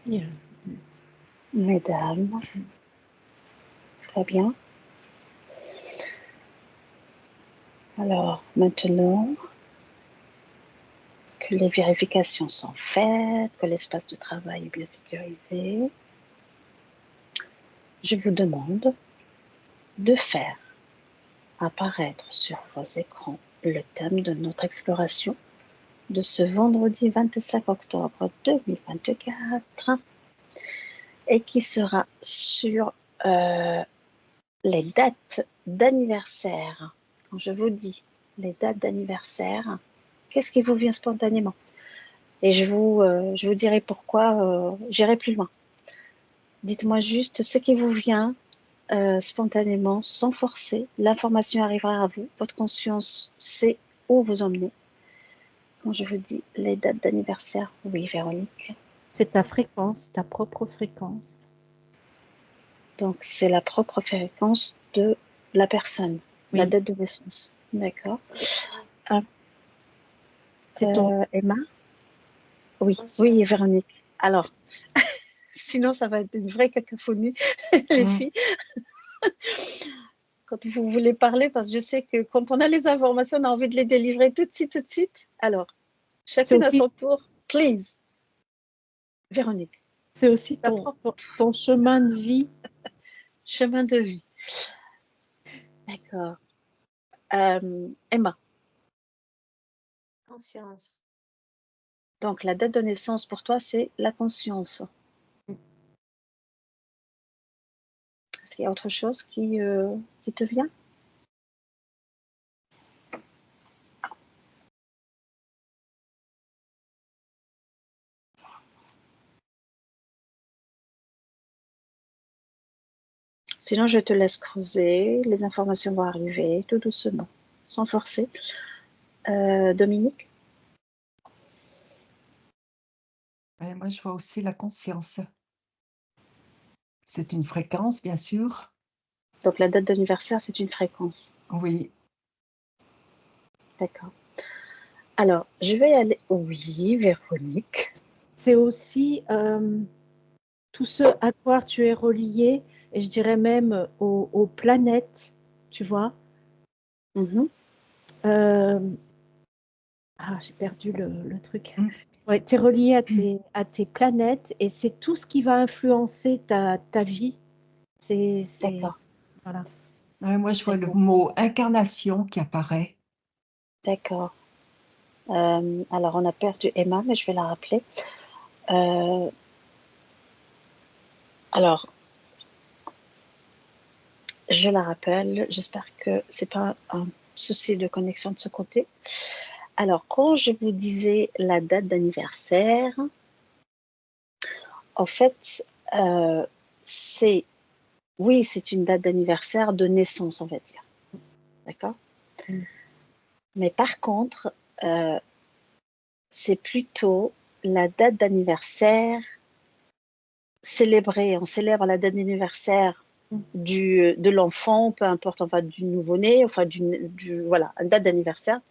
Bien. Mesdames, très bien. Alors, maintenant que les vérifications sont faites, que l'espace de travail est bien sécurisé, je vous demande de faire apparaître sur vos écrans le thème de notre exploration de ce vendredi 25 octobre 2024 et qui sera sur les dates d'anniversaire. Quand je vous dis les dates d'anniversaire, qu'est-ce qui vous vient spontanément? Et je vous dirai pourquoi, j'irai plus loin. Dites-moi juste ce qui vous vient spontanément, sans forcer. L'information arrivera à vous. Votre conscience sait où vous emmener. Quand je vous dis les dates d'anniversaire, oui, Véronique. C'est ta fréquence, ta propre fréquence. Donc, c'est la propre fréquence de la personne, Oui. la date de naissance. D'accord. C'est ton... Emma? Oui, oui, Véronique. Alors, sinon, ça va être une vraie cacophonie, les filles. Quand vous voulez parler, parce que je sais que quand on a les informations, on a envie de les délivrer tout de suite, tout de suite. Alors, chacune à son tour, please. Véronique. C'est aussi ton chemin de vie. Chemin de vie. D'accord. Emma. Conscience. Donc, la date de naissance pour toi, c'est la conscience. Est-ce qu'il y a autre chose qui te vient? Sinon, je te laisse creuser. Les informations vont arriver tout doucement, sans forcer. Dominique? Moi, je vois aussi la conscience. C'est une fréquence, bien sûr. Donc, la date d'anniversaire, c'est une fréquence. Oui. D'accord. Alors, je vais aller... Oui, Véronique. C'est aussi tout ce à quoi tu es relié, et je dirais même aux planètes, tu vois. J'ai perdu le truc. Ouais, tu es relié à tes planètes et c'est tout ce qui va influencer ta vie. D'accord. Voilà. Moi, je vois le mot incarnation qui apparaît. D'accord. Alors, on a perdu Emma, mais je vais la rappeler. Alors, je la rappelle. J'espère que c'est pas un souci de connexion de ce côté. Alors, quand je vous disais la date d'anniversaire, en fait, oui, c'est une date d'anniversaire de naissance, on va dire. D'accord? Mais par contre, c'est plutôt la date d'anniversaire célébrée. On célèbre la date d'anniversaire de l'enfant, peu importe, enfin du nouveau-né, enfin voilà, une date d'anniversaire.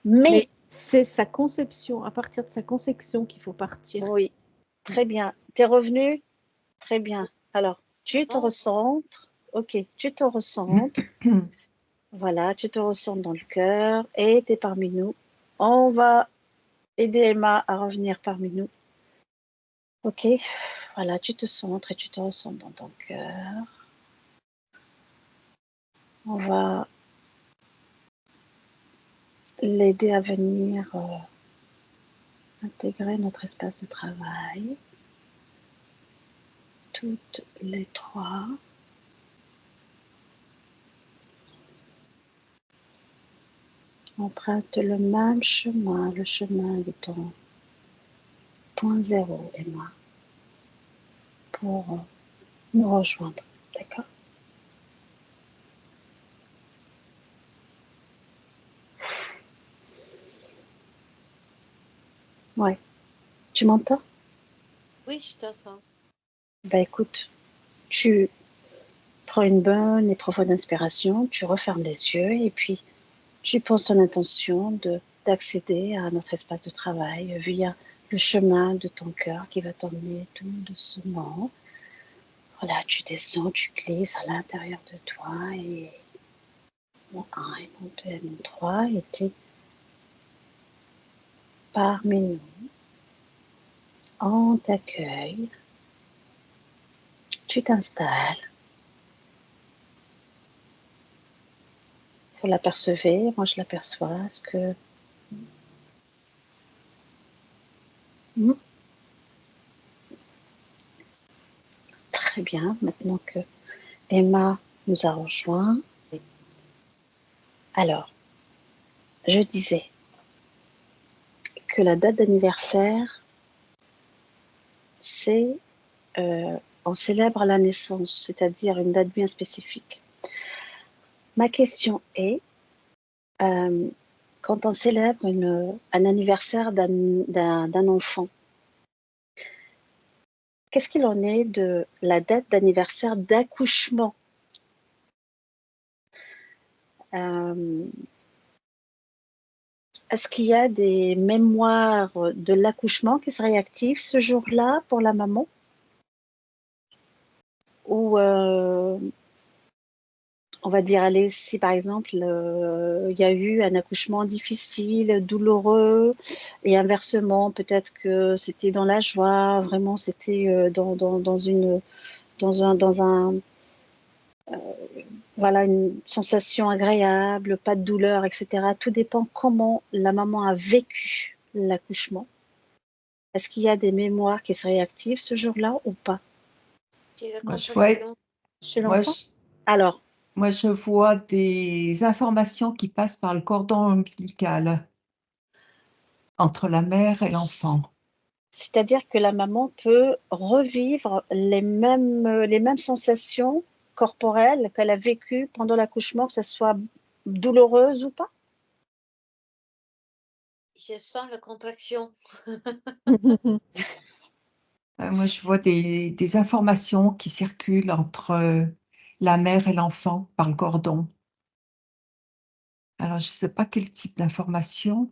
Mais c'est sa conception, à partir de sa conception qu'il faut partir. Oui, très bien. T'es revenu? Très bien. Alors, tu te recentres. Ok, tu te recentres. Voilà, tu te recentres dans le cœur et tu es parmi nous. On va aider Emma à revenir parmi nous. Ok, voilà, tu te centres et tu te recentres dans ton cœur. On va l'aider à venir intégrer notre espace de travail. Toutes les trois. Emprunte le même chemin, le chemin de ton point zéro, Emma, pour nous rejoindre. D'accord? Ouais. Tu m'entends? Oui, je t'entends. Bah écoute, tu prends une bonne et profonde inspiration, tu refermes les yeux et puis tu penses ton intention d'accéder à notre espace de travail via le chemin de ton cœur qui va t'emmener tout doucement. Voilà, tu descends, tu glisses à l'intérieur de toi et mon 1, et mon 2, et mon 3 étaient parmi nous. On t'accueille, tu t'installes. Vous l'apercevez, moi je l'aperçois. Est-ce que très bien, maintenant que Emma nous a rejoints. Alors, je disais que la date d'anniversaire, c'est on célèbre la naissance, c'est-à-dire une date bien spécifique. Ma question est, quand on célèbre un anniversaire d'un enfant, qu'est-ce qu'il en est de la date d'anniversaire d'accouchement? Est-ce qu'il y a des mémoires de l'accouchement qui seraient actives ce jour-là pour la maman? Ou on va dire, allez, si par exemple il y a eu un accouchement difficile, douloureux, et inversement, peut-être que c'était dans la joie, vraiment c'était voilà, une sensation agréable, pas de douleur, etc. Tout dépend comment la maman a vécu l'accouchement. Est-ce qu'il y a des mémoires qui seraient actives ce jour-là ou pas? Moi, je vois, Chez moi, l'enfant? Alors, moi, je vois des informations qui passent par le cordon ombilical entre la mère et l'enfant. c'est-à-dire que la maman peut revivre les mêmes sensations corporelles qu'elle a vécues pendant l'accouchement, que ce soit douloureuse ou pas? Je sens la contraction. Moi, je vois des informations qui circulent entre la mère et l'enfant par le cordon. Alors, je ne sais pas quel type d'information.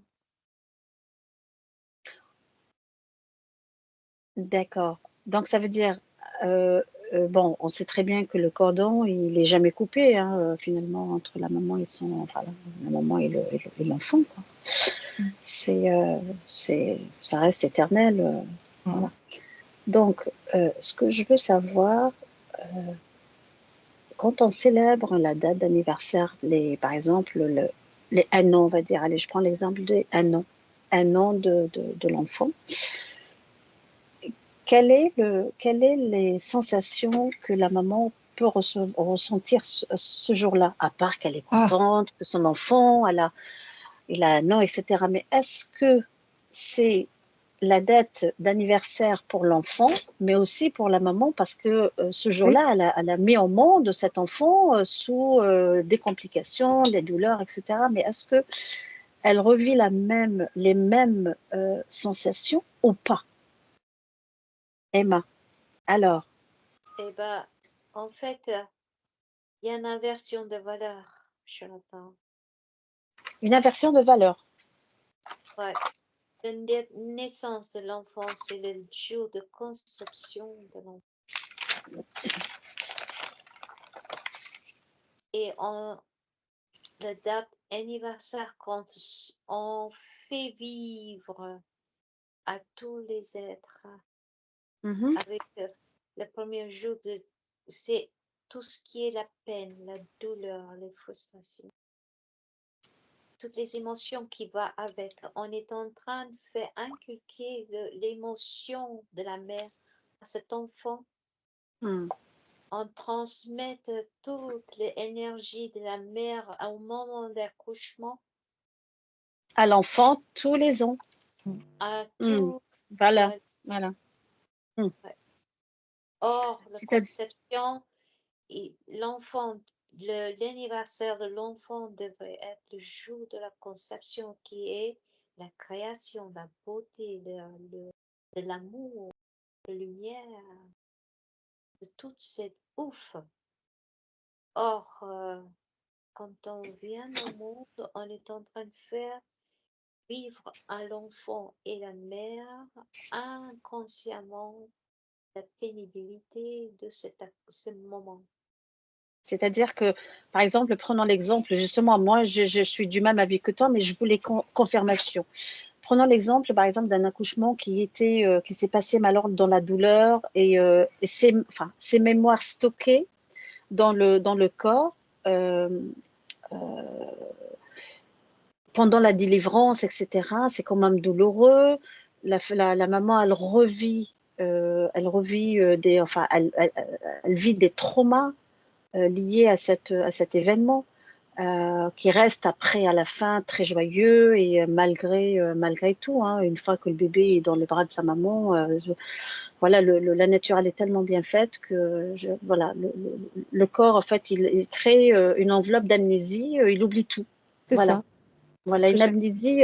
D'accord. Donc ça veut dire, bon, on sait très bien que le cordon, il est jamais coupé, hein, finalement, entre la maman et enfin, la maman et l'enfant, quoi. Ça reste éternel, voilà. Donc, ce que je veux savoir, quand on célèbre la date d'anniversaire, par exemple, les 1 an, on va dire, allez, je prends l'exemple de 1 an de l'enfant. Quelles est les sensations que la maman peut ressentir ce jour-là, à part qu'elle est contente que son enfant, il a 1 an, etc. Mais est-ce que c'est la date d'anniversaire pour l'enfant, mais aussi pour la maman, parce que ce jour-là, elle a mis au monde cet enfant sous des complications, des douleurs, etc. Mais est-ce qu'elle revit les mêmes sensations ou pas? Emma, alors? Eh ben, en fait, il y a une inversion de valeur, Jonathan. Une inversion de valeur. Ouais. La naissance de l'enfant, c'est le jour de conception de l'enfant. Et la date anniversaire, quand on fait vivre à tous les êtres avec le premier jour c'est tout ce qui est la peine, la douleur, les frustrations, toutes les émotions qui vont avec. On est en train de faire inculquer l'émotion de la mère à cet enfant. On transmet toute l'énergie de la mère au moment d'accouchement À l'enfant tous les ans. à tout. Voilà, Ouais. voilà. Ouais. Or, la conception, l'anniversaire de l'enfant devrait être le jour de la conception qui est la création, la beauté, de l'amour, de la lumière, de toute cette ouf. Or, quand on vient au monde, on est en train de faire vivre à l'enfant et la mère inconsciemment la pénibilité de ce moment. C'est-à-dire que, par exemple, prenons l'exemple, justement, moi, je suis du même avis que toi, mais je voulais confirmation. Prenons l'exemple, par exemple, d'un accouchement qui s'est passé malheureusement dans la douleur et ces mémoires stockées dans le corps euh, euh, pendant la délivrance, etc. C'est quand même douloureux. La maman, elle revit elle vit des traumas liés à cet événement. Qui reste après à la fin très joyeux et malgré tout, hein, une fois que le bébé est dans les bras de sa maman, voilà, la nature elle est tellement bien faite que voilà, le corps en fait il crée une enveloppe d'amnésie, il oublie tout. C'est Voilà, ça. voilà une amnésie.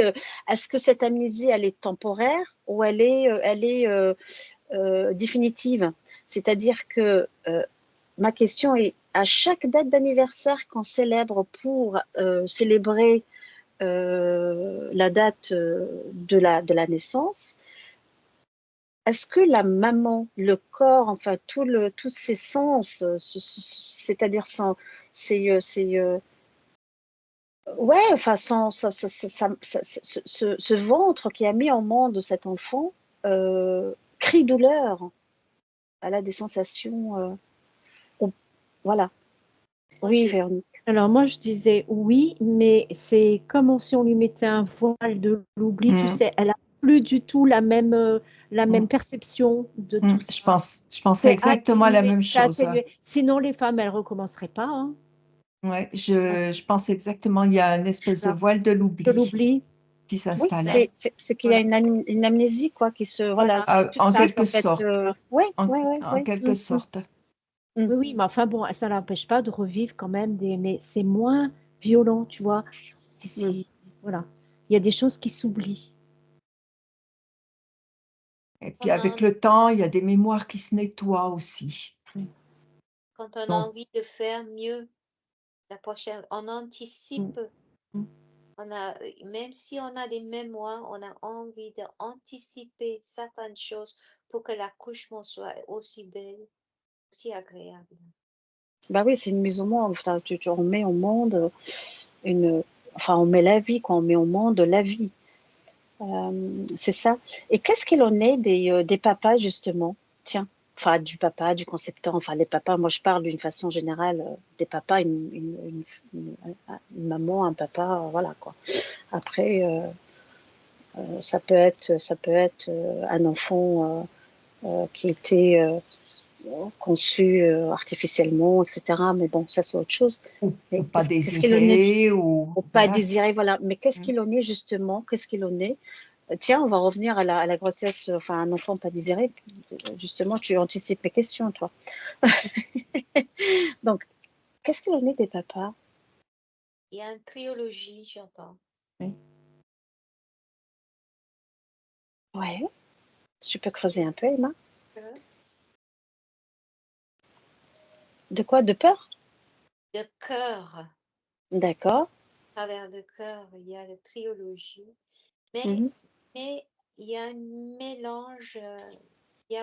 Est-ce que cette amnésie elle est temporaire ou elle est définitive? C'est-à-dire que ma question est, à chaque date d'anniversaire qu'on célèbre pour célébrer la date de la naissance, est-ce que la maman, le corps, enfin tous ses sens, c'est-à-dire ouais, enfin ce ventre qui a mis au monde cet enfant crie douleur, elle a des sensations, voilà. Moi, Oui, Véronique. Alors moi je disais oui, mais c'est comme si on lui mettait un voile de l'oubli, tu Mm, sais, elle a plus du tout la même mm, perception de mm. tout ça. Je pensais exactement la même C'est chose. atténué. Sinon les femmes, elles recommenceraient pas, hein. Ouais, je pense exactement, il y a une espèce de Voilà. voile de De l'oubli l'oubli. qui Oui, s'installe. c'est qu'il y a Voilà. une amnésie, quoi, qui se. Voilà, Voilà. c'est tout En ça, quelque en fait. sorte. Oui, En, oui, oui, en oui. quelque sorte. Mm. Oui, oui, mais enfin bon, ça n'empêche pas de revivre quand même mais c'est moins violent, tu vois. Mm. Voilà. Il y a des choses qui s'oublient. Et puis On a, avec le temps, il y a des mémoires qui se nettoient aussi. quand on a Donc, envie de faire mieux la prochaine, on anticipe. Mm. Même si on a des mémoires, on a envie d'anticiper certaines choses pour que l'accouchement soit aussi belle, aussi agréable. Bah oui, c'est une mise au monde. Enfin, on met au monde une. Enfin, on met la vie, quoi. On met au monde la vie. C'est ça. Et qu'est-ce qu'il en est des papas, justement? Tiens, enfin, du papa, du concepteur, enfin, les papas, moi je parle d'une façon générale, des papas, une maman, un papa, voilà, quoi. Après, ça peut être un enfant qui était conçu artificiellement, etc. Mais bon, ça c'est autre chose. ou Mais pas qu'est-ce qu'il en est désiré, ou ou pas voilà. désiré, voilà. Mais qu'est-ce Mm. qu'il en est justement? Qu'est-ce qu'il en est? Tiens, on va revenir à la grossesse, enfin un enfant pas désiré. Justement, tu anticipes mes questions, toi. Donc, qu'est-ce qu'il en est des papas? Il y a une trilogie, j'entends. Oui. Ouais, si tu peux creuser un peu, Emma. Que De quoi? De peur? Le cœur, à D'accord. travers le cœur, il y a la trilogie. Mais, Mhm. mais il y a un mélange,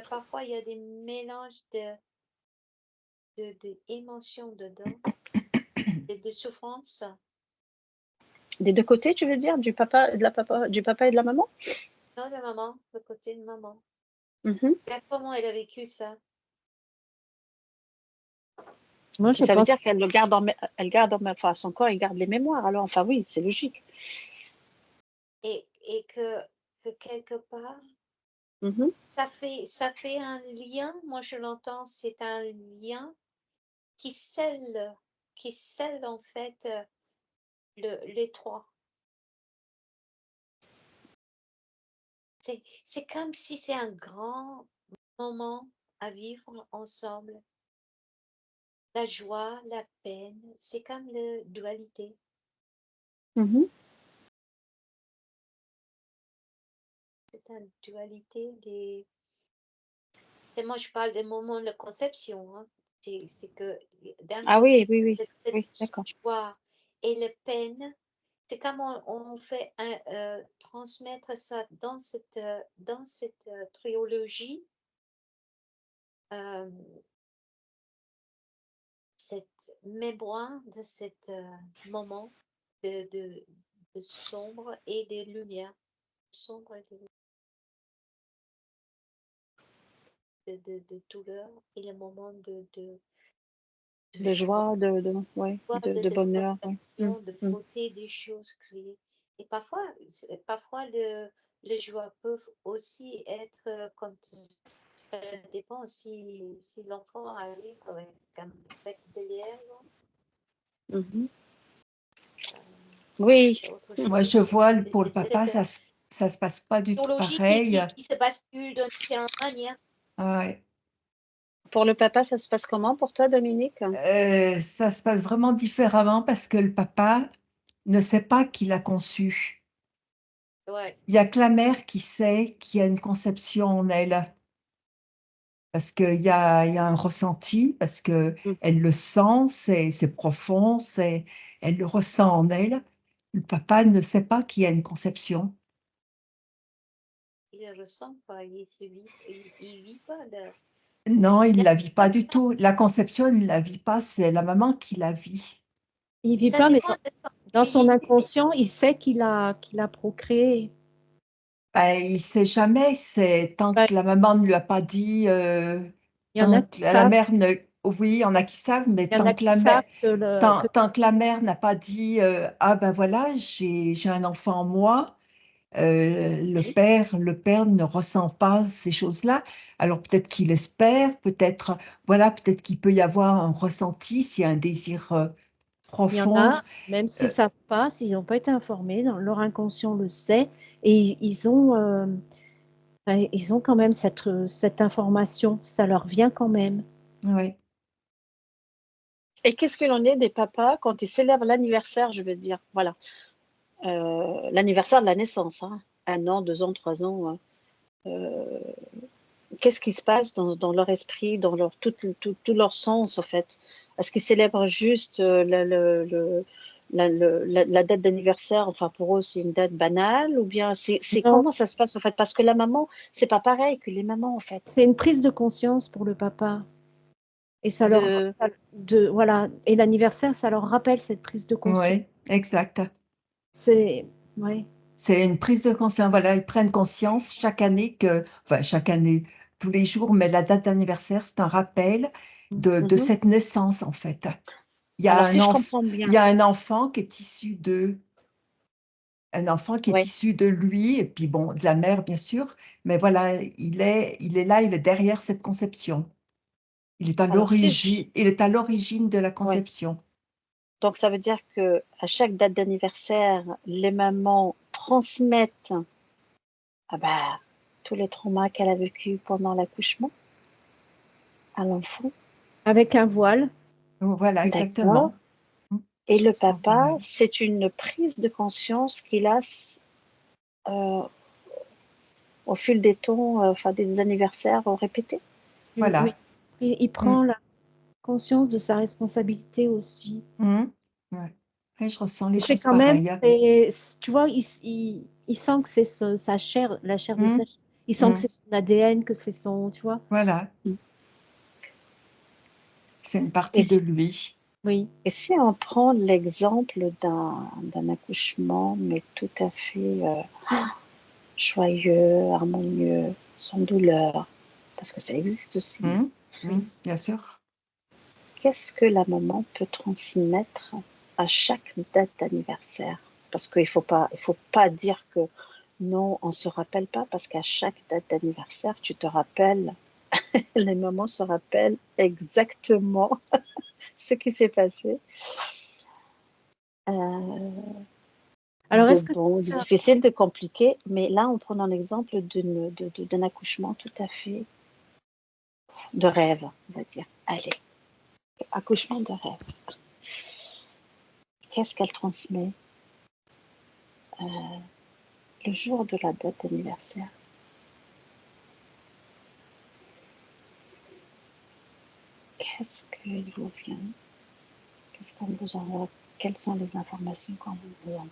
parfois il y a des mélanges d'émotions dedans, de souffrances. Des deux côtés, tu veux dire, du papa, du papa et de la maman? Non, de maman, le côté de maman. Mhm. Regarde comment elle a vécu ça. Moi Et je ça veut pense dire qu'elle le garde enfin, son corps, il garde les mémoires. Alors, enfin, oui, c'est logique. Et que quelque part, Mhm. ça fait un lien, moi je l'entends, c'est un lien qui scelle en fait les trois. C'est comme si c'est un grand moment à vivre ensemble. La joie, la peine, c'est comme la dualité. Mhm. C'est une dualité des. Moi, je parle des moments de conception. Hein. C'est que d'un Ah côté, oui, oui, oui. cette Oui, d'accord. joie et la peine, c'est comme on fait transmettre ça dans cette trilogie, euh, cette mémoire de cet moment de sombre et de lumière, sombre et de douleur, et le moment De joie, ouais, voir de des bonheur. Ouais. de beauté des choses créées. Et parfois, parfois les joies peuvent aussi être, quand ça dépend si l'enfant arrive avec un bec derrière, Mhm. Oui, c'est autre Moi, chose. je vois, Et pour le papa, cette ça se passe pas du tout théologie pareil. qui se bascule de différentes manières. Ouais. pour le papa, ça se passe comment pour toi, Dominique? Ça se passe vraiment différemment parce que le papa ne sait pas qu'il a conçu. Ouais. Il y a que la mère qui sait qu'il y a une conception en elle. Parce qu'il y a un ressenti, parce que Mm. elle le sent, c'est profond, elle le ressent en elle. Le papa ne sait pas qu'il y a une conception. Il ne ressent pas, il vit pas Non, il il ne la vit pas du tout. La conception, il ne la vit pas, c'est la maman qui la vit. Il vit ça pas, mais dépend de son dans son activité. inconscient, il sait qu'il a procréé. Ben, il ne sait jamais, c'est tant Ben, que la maman ne lui a pas dit, il y en a tant qui que la savent, mère ne... Oui, il y en a qui savent, mais il y en a qui savent que tant que la mère n'a pas dit, ah ben voilà, j'ai un enfant en moi. Le père ne ressent pas ces choses-là. Alors peut-être qu'il espère, peut-être, voilà, peut-être qu'il peut y avoir un ressenti s'il y a un désir il y en profond. a, même s'ils Euh, ne savent pas, s'ils n'ont pas été informés, dans leur inconscient le sait, et ils ont quand même cette information, ça leur vient quand même. ouais, Et qu'est-ce que l'on est des papas quand ils célèbrent l'anniversaire, je veux dire, voilà, l'anniversaire de la naissance, hein, 1 an, 2 ans, 3 ans, hein. Qu'est-ce qui se passe dans leur esprit, dans tout leur sens, en fait? Est-ce qu'ils célèbrent juste la date d'anniversaire, enfin pour eux c'est une date banale, ou bien c'est Non, comment ça se passe en fait? Parce que la maman, c'est pas pareil que les mamans en fait. c'est une prise de conscience pour le papa. Et De, voilà, et l'anniversaire, ça leur rappelle cette prise de conscience. ouais, exact. C'est, ouais. C'est une prise de conscience. Voilà, ils prennent conscience chaque année enfin chaque année, tous les jours, mais la date d'anniversaire, c'est un rappel de Mhm. cette naissance en fait. Alors si je comprends Il bien, y a un enfant qui est issu d'eux. Un enfant qui est ouais. issu de lui, et puis bon, de la mère, bien sûr, mais voilà, il est là, il est derrière cette conception. Alors si je, Il est à l'origine de la ouais. conception. Donc ça veut dire que à chaque date d'anniversaire, les mamans transmettent ah bah, tous les traumas qu'elle a vécu pendant l'accouchement à l'enfant. Mm. Avec un voile. Voilà, D'accord. exactement. Mm. Et le Sans papa, problème. c'est une prise de conscience qu'il a euh, au fil des temps, enfin des anniversaires répétés. Oui. Voilà. Il Mm. prend la conscience de sa responsabilité aussi. Mm. Ouais. Et je ressens les C'est choses quand même, pareilles. tu vois, il sent que c'est sa chair, la chair de sa Mm. chair. Il sent que Mm. c'est son ADN, que c'est son, tu vois. Voilà, c'est une Et, partie de lui. Oui. et si on prend l'exemple d'un accouchement, mais tout à fait joyeux, harmonieux, sans douleur, parce que ça existe aussi, Mm. Mm. Oui. Bien sûr. qu'est-ce que la maman peut transmettre à chaque date d'anniversaire? Parce il faut pas dire que non, on ne se rappelle pas, parce qu'à chaque date d'anniversaire, tu te rappelles, les mamans se rappellent exactement ce qui s'est passé. Euh, Alors, de est-ce que bon, de ça, difficile, de compliqué, mais là, on prend l'exemple d'un accouchement tout à fait de rêve, on va dire. Allez, accouchement de rêve. Qu'est-ce qu'elle transmet le jour de la date d'anniversaire? Qu'est-ce qu'il vous vient? Qu'est-ce qu'on vous envoie? Quelles sont les informations qu'on vous envoie?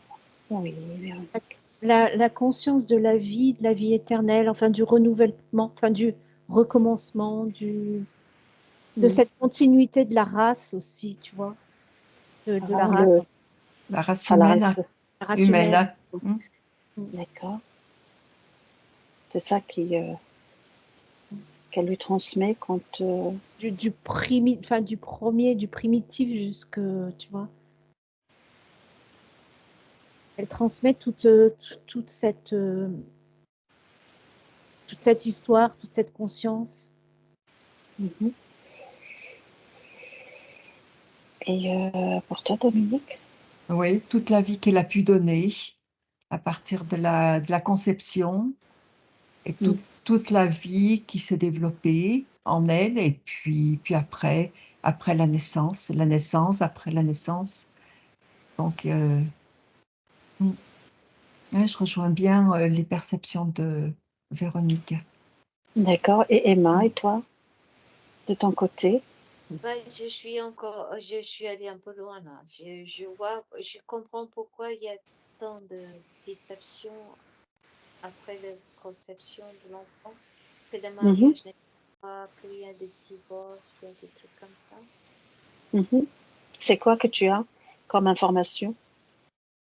Oui, Véronique. La conscience de la vie éternelle, enfin du renouvellement, enfin du recommencement, de cette continuité de la race aussi, tu vois, de la race, La race la humaine, race. la race humaine. humaine. Mm. D'accord. C'est ça qu'elle lui transmet quand... Du premier, du primitif jusque, tu vois. Elle transmet toute cette histoire, toute cette conscience. Mhm. Et pour toi, Dominique? Oui, toute la vie qu'elle a pu donner à partir de la conception et toute la vie qui s'est développée en elle et puis après la naissance, après la naissance. Donc, ouais, je rejoins bien les perceptions de Véronique. D'accord. Et Emma, et toi, de ton côté? Je suis allée un peu loin là. Je comprends pourquoi il y a tant de déception après la conception de l'enfant, que le Mhm, mariage n'est pas, qu'il y a des divorces, il y a des trucs comme ça. mhm. C'est quoi que tu as comme information?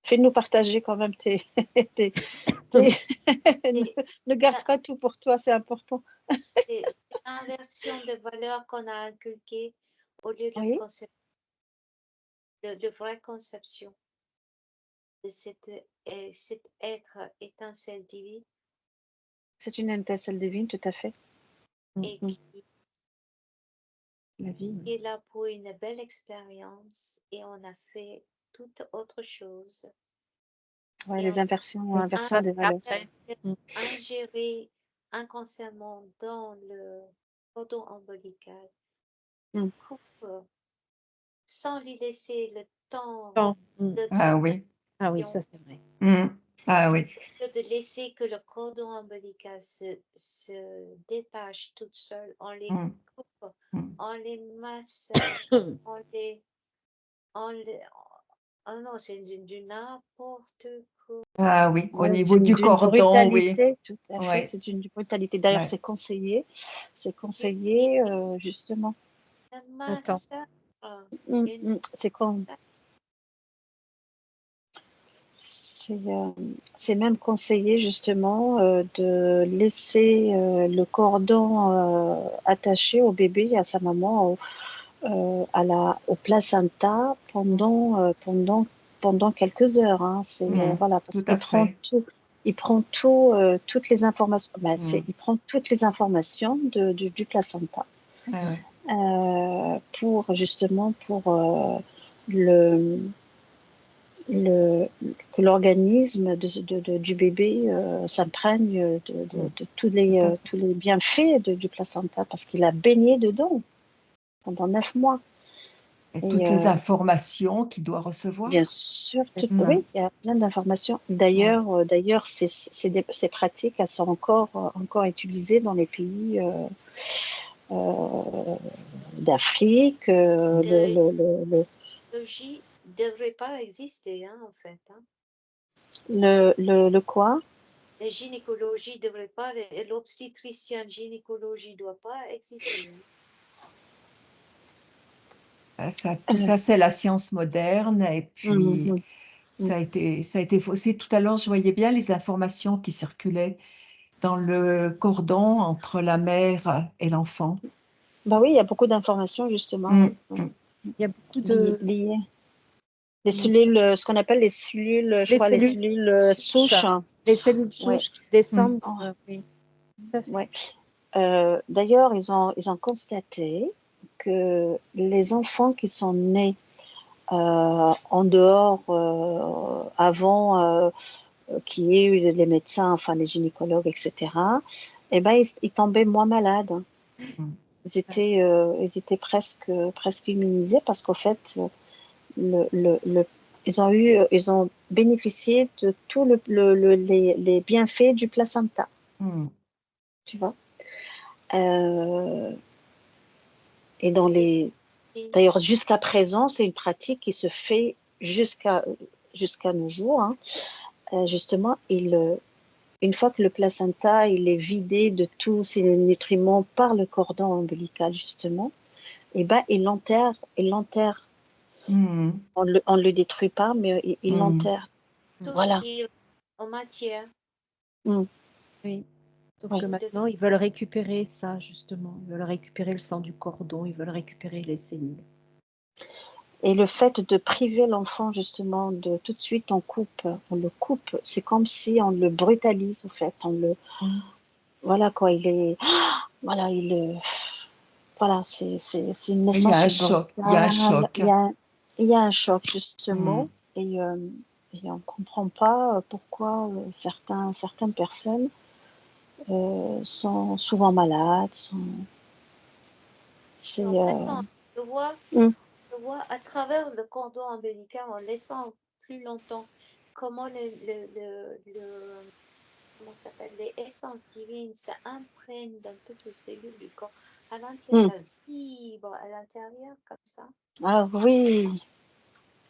Fais-nous partager quand même tes- ne garde pas tout pour toi, c'est important. C'est l'inversion de valeurs qu'on a inculquées au lieu de Oui, de vraie conception de cet être étincelle divine c'est une étincelle divine, tout à fait. et Mhm. La vie. qui est là pour une belle expérience et on a fait toute autre chose. Ouais, Et les on inversions des valeurs. ingéré inconsciemment dans le cordon ombilical, Mm. coupe, sans lui laisser le temps de Ah oui. Ah oui, ça c'est vrai. Ah oui. de laisser que le cordon ombilical se détache toute seule, on les Mm. coupe, Mm. on les masse, on les, oh non, c'est du n'importe quoi. Ah oui, au Ouais, c'est niveau du d'une cordon, oui. brutalité, tout à fait, Ouais. c'est d'une brutalité. D'ailleurs, Ouais. c'est Et conseillé justement. un Attends. massacre, une C'est con. C'est même conseillé justement de laisser le cordon attaché au bébé et à sa maman au placenta pendant quelques heures. Hein. Voilà, parce Tout qu'il à fait. prend toutes les informations. Il prend toutes les informations du placenta Ouais, ouais. pour justement le que l'organisme du bébé s'imprègne de Tout à fait. tous les bienfaits du placenta parce qu'il a baigné dedans pendant 9 mois. Et Et toutes les informations qu'il doit bien recevoir. sûr, C'est ça. oui, il y a plein d'informations. Ouais. D'ailleurs, ces pratiques, elles sont encore utilisées dans les pays d'Afrique. la gynécologie ne devrait pas exister, hein, en fait. Hein. Le quoi? La gynécologie ne devrait pas, l'obstétricienne gynécologie ne doit pas exister. Tout ça, c'est la science moderne. Et puis, Mhm, mhm. ça a été faussé. Tout à l'heure, je voyais bien les informations qui circulaient dans le cordon entre la mère et l'enfant. Bah oui, il y a beaucoup d'informations justement, Mm, oui, oui. mm. Il y a beaucoup de Liées. Les cellules, ce qu'on appelle les cellules, je les crois, les cellules cellules souches, souches. Hein. les cellules Ouais. souches qui descendent. Oh, Oui, tout à fait. ouais. D'ailleurs, ils ont constaté que les enfants qui sont nés en dehors, avant qu'il y ait eu les médecins, enfin les gynécologues, etc., eh ben, ils tombaient moins malades. Mm. Ils étaient presque immunisés parce qu'au fait, le, le, le- ils ont bénéficié de tous les bienfaits du placenta, Mm. tu vois. Euh, et dans Et, les, et- d'ailleurs, jusqu'à présent, c'est une pratique qui se fait jusqu'à nos jours, hein, justement, une fois que le placenta il est vidé de tous ses nutriments par le cordon ombilical, justement, et ben, il l'enterre. Mhm. On le détruit pas, mais il Mhm. l'enterre. Tout Voilà. ce qui est en matière. Mm. Oui. Sauf Oui. que maintenant, ils veulent récupérer ça, justement. Ils veulent récupérer le sang du cordon, ils veulent récupérer les cellules. Et le fait de priver l'enfant, justement, de tout de suite, on le coupe. C'est comme si on le brutalise, au fait. Mm. Voilà quoi, voilà, voilà, c'est une Il y a naissance un choc. Il y a un brutale. choc. Il y a un choc, justement. Mhm. Et on ne comprend pas pourquoi certaines personnes sont souvent malades. C'est, En fait, je vois, Mm. je vois à travers le cordon ombilical, en laissant plus longtemps, comment comment ça s'appelle, les essences divines s'imprègnent dans toutes les cellules du corps. À l'intérieur, Mm. ça vibre à l'intérieur comme ça. Ah oui,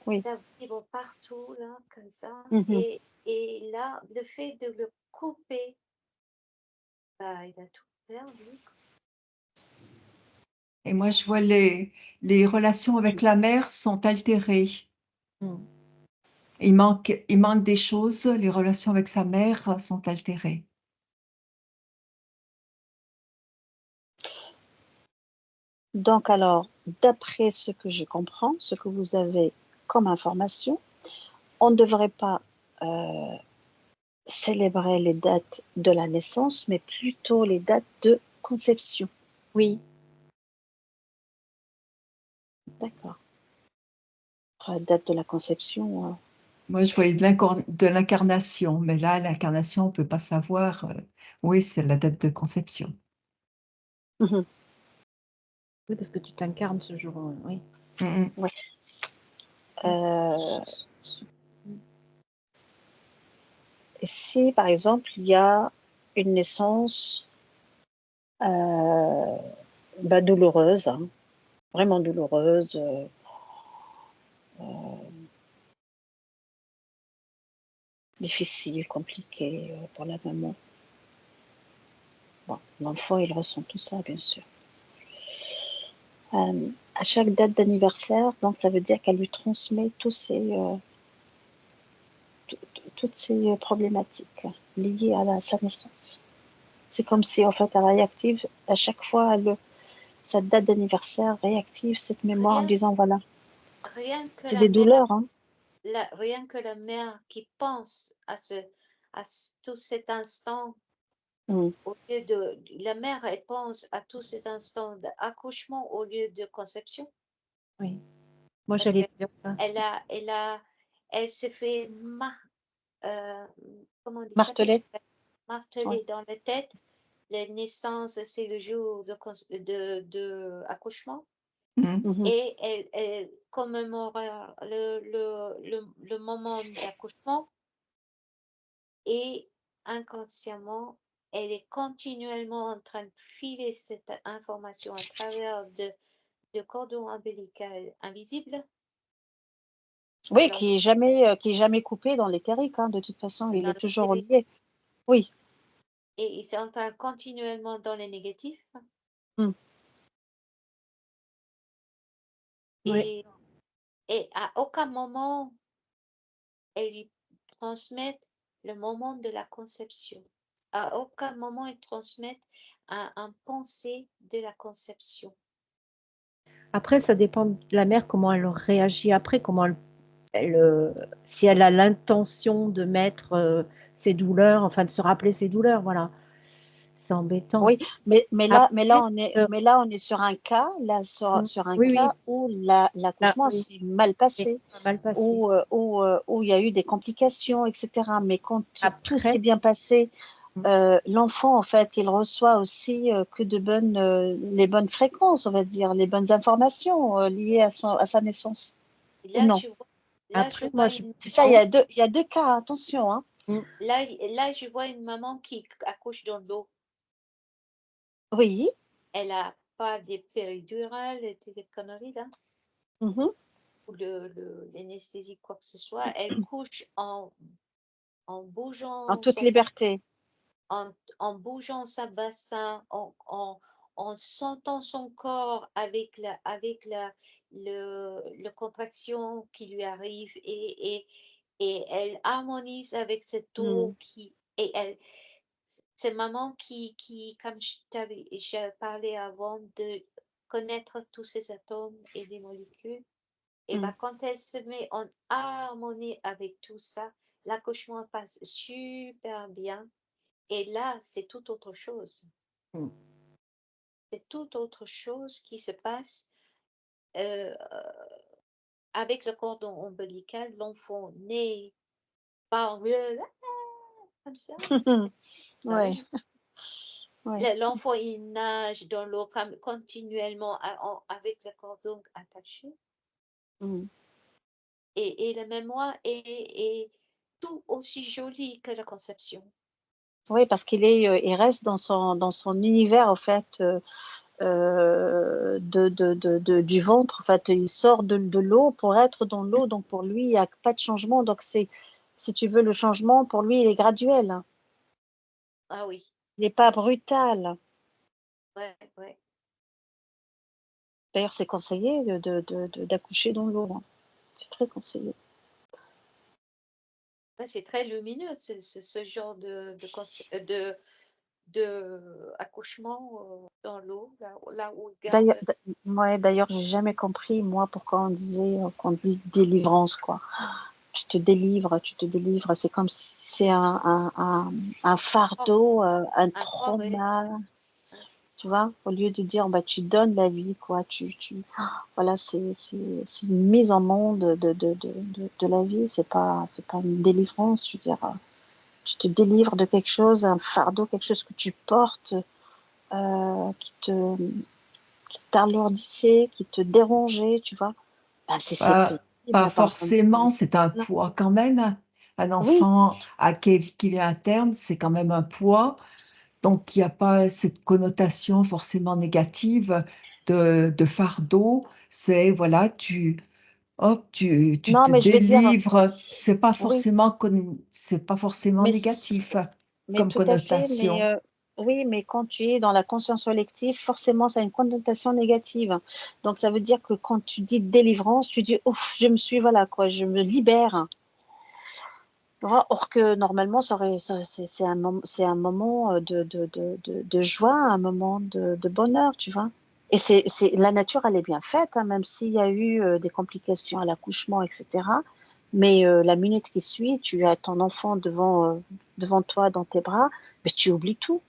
oui. Ça vibre partout, là, comme ça. Mhm. Et là, le fait de le couper, bah, il a tout perdu. Et moi, je vois les relations avec la mère sont altérées. Mm. Il manque des choses. Les relations avec sa mère sont altérées. Donc alors, d'après ce que je comprends, ce que vous avez comme information, on ne devrait pas célébrer les dates de la naissance, mais plutôt les dates de conception. Oui. D'accord. La date de la conception. Moi, je voyais de l'incarnation, mais là, l'incarnation, on ne peut pas savoir. Oui, c'est la date de conception. Mhm. Oui, parce que tu t'incarnes ce jour. Oui. Mhm. Ouais. Euh, et si, par exemple, il y a une naissance douloureuse, hein, vraiment douloureuse, difficile, compliquée pour la maman. Bon, l'enfant, il ressent tout ça, bien sûr. À chaque date d'anniversaire, donc ça veut dire qu'elle lui transmet toutes ces problématiques liées à sa naissance. C'est comme si, en fait, elle réactive à chaque fois sa date d'anniversaire, réactive cette mémoire en Rien, disant voilà, rien que c'est la des mère, douleurs. Hein. rien que la mère qui pense tout cet instant, Mm. au lieu de, la mère, elle pense à tous ces instants d'accouchement au lieu de conception, Oui. Moi, parce j'allais que dire ça. elle se fait comment on dit ça, Martelet. Ouais. marteler dans la tête. La naissance, c'est le jour de accouchement. Mhm. Mhm. Et elle commémore le moment d'accouchement et inconsciemment, elle est continuellement en train de filer cette information à travers de cordon ombilical invisible. Oui, Donc, qui est jamais coupé dans l'éthérique. Hein. De toute façon, il dans est toujours l'éthérique, lié. Oui. et il s'entend continuellement dans les négatifs. Mm. Oui. Et à aucun moment, elle lui transmet le moment de la conception. À aucun moment, elle transmet un pensée de la conception. Après, ça dépend de la mère, comment elle réagit après, si elle a l'intention de mettre ses douleurs, enfin de se rappeler ses douleurs, voilà. C'est embêtant. Oui, mais là, Après, on est sur un cas, sur un oui, oui, cas où là, l'accouchement oui, s'est mal mais passé, ça va mal passé. où il y a eu des complications, etc. Mais quand tout Après, s'est bien passé, l'enfant, en fait, il reçoit aussi que les bonnes fréquences, on va dire, les bonnes informations liées à sa naissance. Et Ou non? là, je moi, vois je une C'est ça, maman, il y a deux cas, attention, hein. là, je vois une maman qui accouche dans l'eau. Oui. Elle a pas des péridurales et toutes les conneries là. Mhm. ou l'anesthésie, quoi que ce soit, elle couche en En bougeant toute liberté. en bougeant sa bassin, en sentant son corps avec le contraction qui lui arrive et elle harmonise avec cette eau et c'est maman qui comme j'ai parlé avant de connaître tous ces atomes et les molécules, et ben quand elle se met en harmonie avec tout ça, l'accouchement passe super bien. Et là, c'est tout autre chose. Mm. C'est tout autre chose qui se passe euh, avec le cordon ombilical. L'enfant naît par comme ça. Ouais. Ouais. L'enfant, il nage dans l'eau continuellement avec le cordon attaché. Et la mémoire est tout aussi jolie que la conception. Oui, parce il reste dans son univers, en fait, du ventre. En fait, il sort de l'eau pour être dans l'eau. Donc, pour lui, il n'y a pas de changement. Donc, si tu veux, le changement, pour lui, il est graduel. Ah oui, Il n'est pas brutal. ouais, ouais. D'ailleurs, c'est conseillé d'accoucher dans l'eau. Hein. C'est très conseillé. Ouais, c'est très lumineux, ce genre de accouchement dans l'eau, là où il garde. D'ailleurs, j'ai jamais compris, moi, pourquoi qu'on dit délivrance, quoi. Tu te délivres. C'est comme si c'est un fardeau, un trauma. Tu vois, au lieu de dire, bah, tu donnes la vie, quoi. Voilà, c'est une mise en monde de la vie. C'est pas une délivrance. Je veux dire, tu te délivres de quelque chose, un fardeau, quelque chose que tu portes, qui t'alourdissait, qui te dérangeait, tu vois. Ben, c'est Pas forcément, c'est un poids quand même. Un enfant qui vient à terme, c'est quand même un poids. Donc, il n'y a pas cette connotation forcément négative de fardeau. C'est, voilà, tu Non, te mais je veux dire, délivres. oui, C'est pas forcément mais, négatif mais comme tout à fait, connotation. oui, mais quand tu es dans la conscience collective, forcément, ça a une connotation négative. Donc, ça veut dire que quand tu dis délivrance, tu dis, ouf, voilà, quoi, je me libère. Or que normalement, c'est un moment de joie, un moment de bonheur, tu vois. Et la nature, elle est bien faite, hein, même s'il y a eu des complications à l'accouchement, etc. Mais la minute qui suit, tu as ton enfant devant toi, dans tes bras, mais tu oublies tout.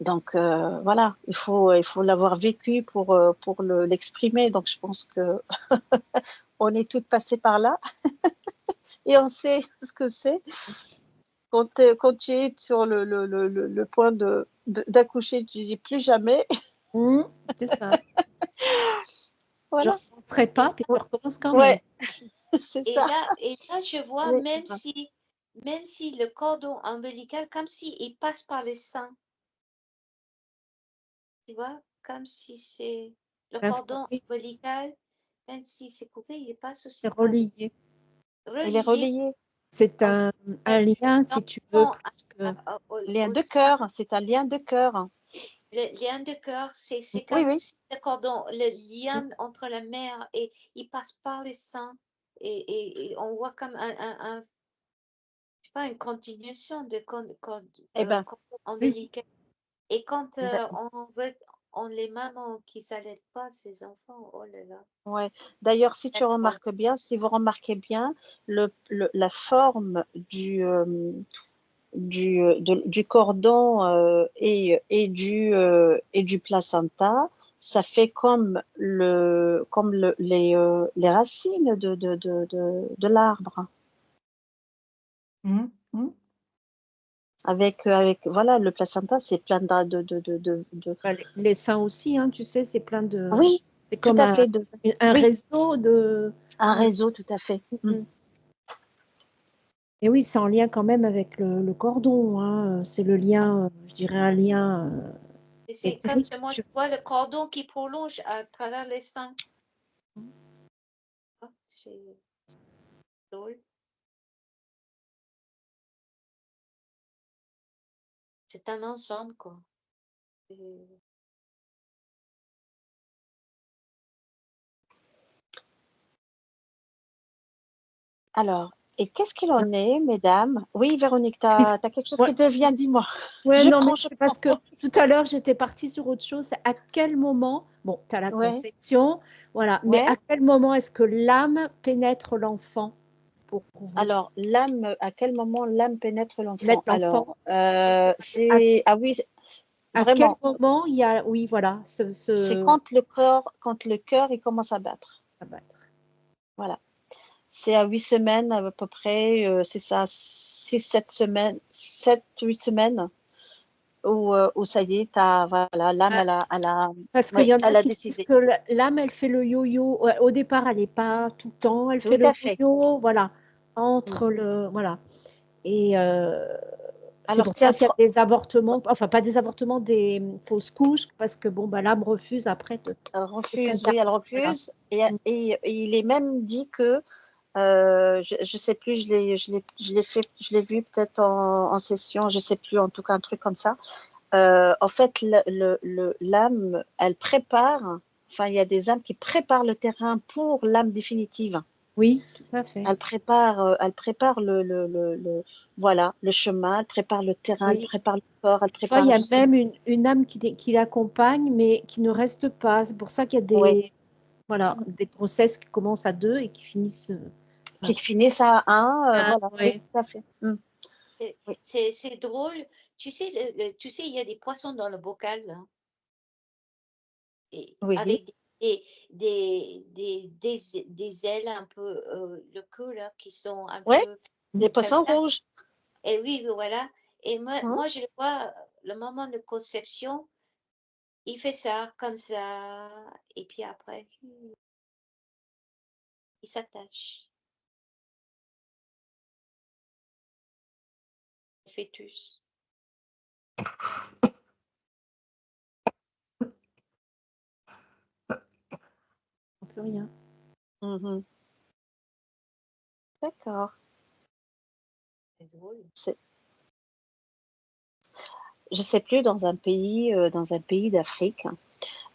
Donc voilà, il faut l'avoir vécu pour l'exprimer. Donc je pense que on est toutes passées par là et on sait ce que c'est. Quand tu es sur le point d'accoucher, tu dis plus jamais. C'est ça. Je Voilà. ne rentrerai pas, puis je recommence quand même. Ouais, c'est ça. Et là, je vois, Oui. même si le cordon ombilical, comme s'il passe par les seins, tu vois, comme si c'est le cordon Oui, ombilical, même si c'est coupé, il passe aussi c'est par relié. Il est relié relayé. C'est au un lien, si tu veux, l'enfant plus que... Lien au de sein. cœur, c'est un lien de cœur. Le lien de cœur, c'est Oui, comme oui. si le cordon, le lien entre la mère et il passe par les seins et on voit comme je sais pas, une continuation de cordon Eh ben, Oui, ombilical. Et quand on les mamans qui s'allaitent pas ces enfants, oh là là. ouais. D'ailleurs, si tu D'accord. remarques bien, si vous remarquez bien, la forme du cordon et du placenta, ça fait comme les racines de l'arbre. Avec voilà, le placenta, c'est plein bah, les seins aussi, hein, tu sais, c'est plein de... Oui, C'est tout comme à fait. un Oui, réseau de... un réseau, tout à fait. Et oui, c'est en lien quand même avec le cordon, hein. C'est le lien, je dirais un lien C'est comme éthérique. moi, je vois le cordon qui prolonge à travers les seins. c'est drôle. C'est un ensemble, quoi. Et Alors, et qu'est-ce qu'il en est, mesdames? Oui, Véronique, tu as quelque chose Ouais. qui te vient, dis-moi. Ouais, Je non, mais prends. c'est parce que tout à l'heure, j'étais partie sur autre chose. À quel moment, bon, tu as la Ouais, conception, voilà, mais ouais. à quel moment est-ce que l'âme pénètre l'enfant pour vous? Alors, l'âme, à quel moment l'âme pénètre l'enfant? Pénètre Alors, l'enfant, à, c'est... Ah oui, à quel vraiment, moment il y a, oui, voilà, c'est quand le cœur, il commence à battre. à battre. Voilà. C'est à 8 semaines à peu près, c'est ça, 6-7 semaines, 7-8 semaines, où ça y est, voilà, l'âme, Ah, parce qu'il ouais, y en a elle a qui disent décidé. que l'âme, elle fait le yo-yo. Ouais, au départ, elle n'est pas tout le temps, elle fait Tout le à fait. yo-yo, voilà, Mm. entre le, voilà. Et c'est Alors, pour tiens, ça qu'il y a des avortements, enfin pas des avortements, des fausses couches, parce que bon, bah, l'âme refuse après de elle refuse, oui, elle s'interposer. Voilà. refuse. Et il est même dit que, je sais plus, je l'ai vu peut-être en session, je sais plus, en tout cas un truc comme ça. En fait, l'âme, elle prépare, enfin, il y a des âmes qui préparent le terrain pour l'âme définitive. Oui, tout à fait. Elle prépare voilà, le chemin, elle prépare le terrain, elle Oui. prépare le corps, elle Des fois, il prépare y a justement. même une âme qui l'accompagne, mais qui ne reste pas. C'est pour ça qu'il y a Oui, des, voilà, des grossesses qui commencent à 2 et qui finissent. qui Voilà. finissent à un, Ah, voilà, oui, ouais. tout à fait. Mm. Oui, C'est drôle. Tu sais, tu sais, il y a des poissons dans le bocal, là, et oui, avec des ailes un peu, le queue, là, qui sont un oui, peu les comme poissons ça. rouges. Et oui, voilà. Et Hein. moi, je le vois, le moment de conception, il fait ça, comme ça. Et puis après, il s'attache. Le fœtus. On peut rien. Mhm. D'accord. C'est drôle. Je sais plus, dans un pays d'Afrique,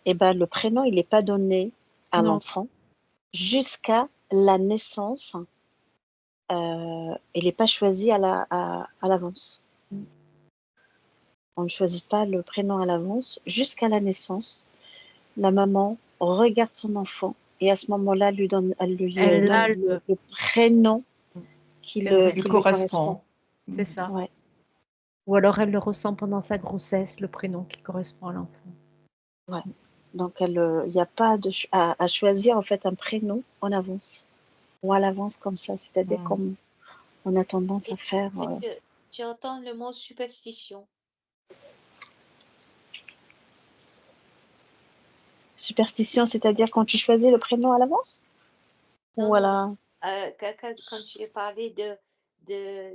eh ben, le prénom, il n'est pas donné à Non. l'enfant jusqu'à la naissance. Il n'est pas choisi à l'avance. Mm. On ne choisit pas le prénom à l'avance jusqu'à la naissance. La maman regarde son enfant et à ce moment-là, elle lui Elle donne a le. le prénom C'est vrai, lui qui lui correspond. correspond. c'est ça. Ouais. Ou alors elle le ressent pendant sa grossesse, le prénom qui correspond à l'enfant. Ouais. Donc, il n'y a pas à choisir en fait un prénom en avance ou à l'avance comme ça. C'est-à-dire Mm. comme on a tendance à Et faire j'entends le mot superstition. superstition, c'est-à-dire quand tu choisis le prénom à l'avance. Non, non, non. Voilà. Quand tu as parlé de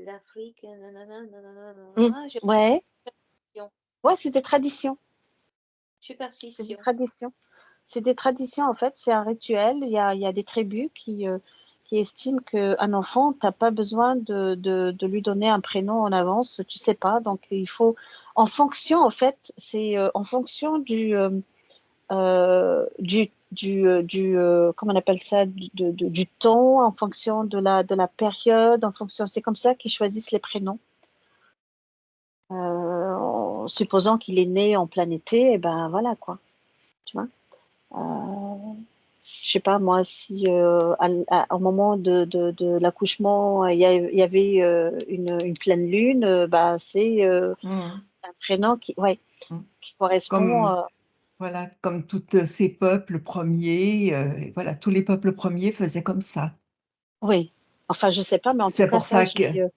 l'Afrique, nanana, nanana, Mm. nanana, je Ouais, superstition. ouais, c'est des traditions. C'est des Superstition. traditions. C'est des traditions, en fait, c'est un rituel. Il y a des tribus qui estiment qu'un enfant, tu n'as pas besoin de lui donner un prénom en avance, tu sais pas. Donc, il faut, en fonction, en fait, c'est en fonction comment on appelle ça, du temps, en fonction de la période, en fonction, c'est comme ça qu'ils choisissent les prénoms. En supposant qu'il est né en plein été, et ben voilà quoi, tu vois. Je sais pas moi si au moment de l'accouchement il y avait une pleine lune, bah, c'est Mm. un prénom ouais, Mm. qui correspond. Comme, voilà, comme tous ces peuples premiers, voilà, tous les peuples premiers faisaient comme ça. Oui, enfin je sais pas, mais en tout C'est cas pour ça ça que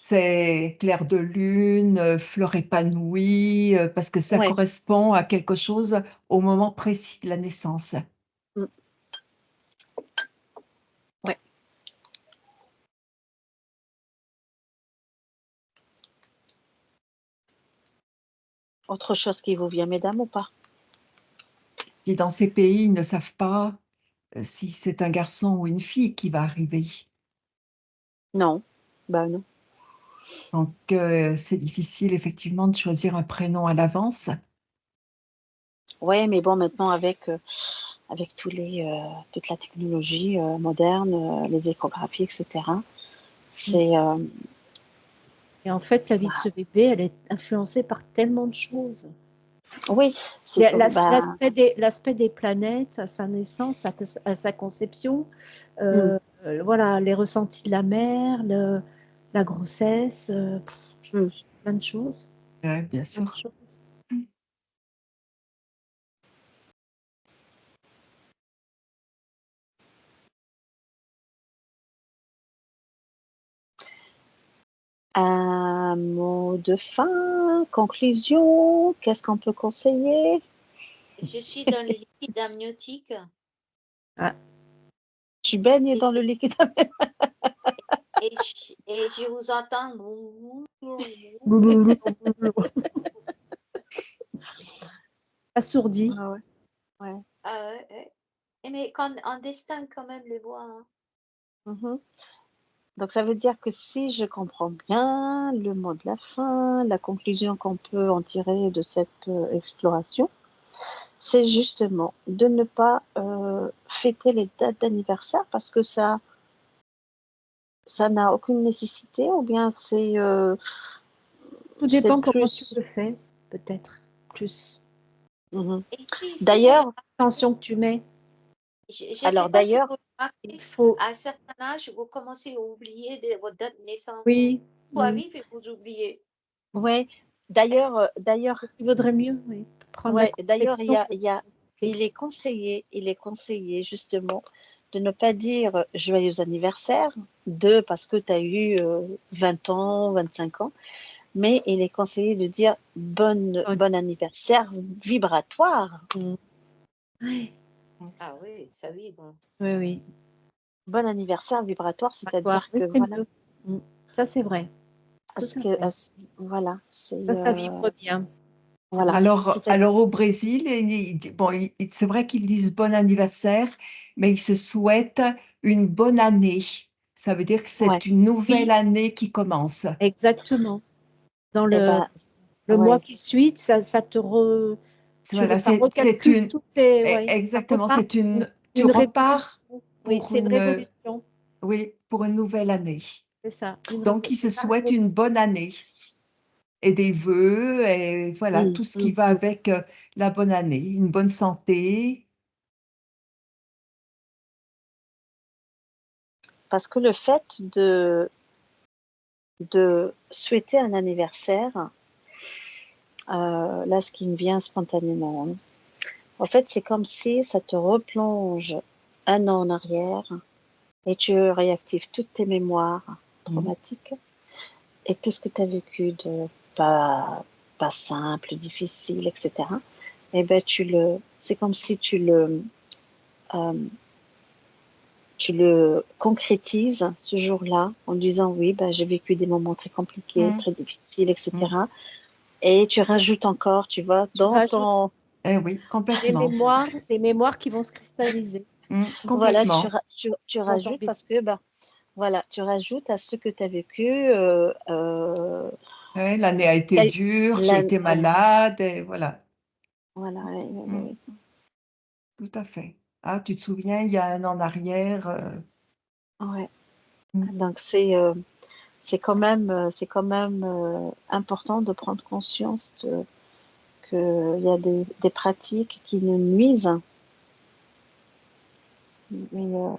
c'est clair de lune, fleur épanouie, parce que ça ouais. correspond à quelque chose au moment précis de la naissance. Mm, ouais. Autre chose qui vous vient, mesdames, ou pas? Et dans ces pays, ils ne savent pas si c'est un garçon ou une fille qui va arriver. Non, bah non. Donc, c'est difficile effectivement de choisir un prénom à l'avance. Ouais, mais bon, maintenant avec toute la technologie moderne, les échographies, etc. C'est Et en fait, la vie de bah, ce bébé, elle est influencée par tellement de choses. oui, c'est bah, L'aspect des planètes à sa naissance, à sa conception, hmm, voilà, les ressentis de la mère, la grossesse, hmm. plein de choses. Ouais, bien Plein de sûr. choses. Un mot de fin, conclusion, qu'est-ce qu'on peut conseiller? Je suis dans le liquide amniotique Ah, Tu baignes et, dans le liquide. et je vous entends. assourdi. Ah ouais, ouais. Ah, ouais, ouais. Mais quand, on distingue quand même les voix. Hein. Mhm. Donc ça veut dire que si je comprends bien le mot de la fin, la conclusion qu'on peut en tirer de cette exploration, c'est justement de ne pas fêter les dates d'anniversaire parce que ça n'a aucune nécessité ou bien Tout c'est dépend comment tu plus. le fais, peut-être, plus. Mhm. Et si vous D'ailleurs, Attention que tu mets. je ne sais alors pas si d'ailleurs, vous Il remarquez, faut, à un certain âge, vous commencez à oublier votre date de naissance. oui, Tout oui. arrive et vous oubliez. ouais, Est-ce Donc, il vaudrait mieux, oui, prendre la d'ailleurs, conception parce que il est conseillé justement de ne pas dire joyeux anniversaire, parce que tu as eu 20 ans, 25 ans, mais il est conseillé de dire bon anniversaire vibratoire. oui, Ah oui, ça vibre. oui, oui. Bon anniversaire vibratoire, c'est-à-dire Oui, que c'est voilà, mieux. Mm. Ça, c'est vrai. Tout ce à que, fait. voilà, c'est Ça vibre bien. voilà, c'est-à-dire Alors au Brésil, bon, c'est vrai qu'ils disent bon anniversaire, mais ils se souhaitent une bonne année. Ça veut dire que ouais, c'est une nouvelle Oui, année qui commence. exactement. Dans et ben le mois ouais, qui suit, ça te Voilà, ça c'est recalcule une, toutes tes, ouais, ça exactement, repart tu une repars révolution. Oui, pour c'est une révolution. oui, pour une nouvelle année. C'est ça. Donc, ils se C'est la souhaitent une révolution. bonne année et des vœux et voilà, mm, tout ce qui mm, va mm. avec la bonne année, une bonne santé. Parce que le fait de souhaiter un anniversaire, là, ce qui me vient spontanément, hein, en fait, c'est comme si ça te replonge un an en arrière et tu réactives toutes tes mémoires Mhm. traumatiques et tout ce que tu as vécu de pas, pas simple, difficile, etc. Et ben, c'est comme si euh, tu le concrétises ce jour-là en disant oui, ben, j'ai vécu des moments très compliqués, Mhm. très difficiles, Mhm. etc. Et tu rajoutes encore, tu vois, Tu dans rajoutes ton. Eh oui, complètement. des mémoires qui vont se cristalliser Voilà, Complètement. tu dans ton rajoutes bide. parce que, ben, voilà, tu rajoutes à ce que tu as vécu. Ouais, l'année a été quel- dure, j'ai la- été malade, et voilà. voilà, Mm, tout à fait. Ah, tu te souviens, il y a un an en arrière. ouais. Mm. Donc c'est quand même important de prendre conscience qu'il y a des pratiques qui nous nuisent, mais,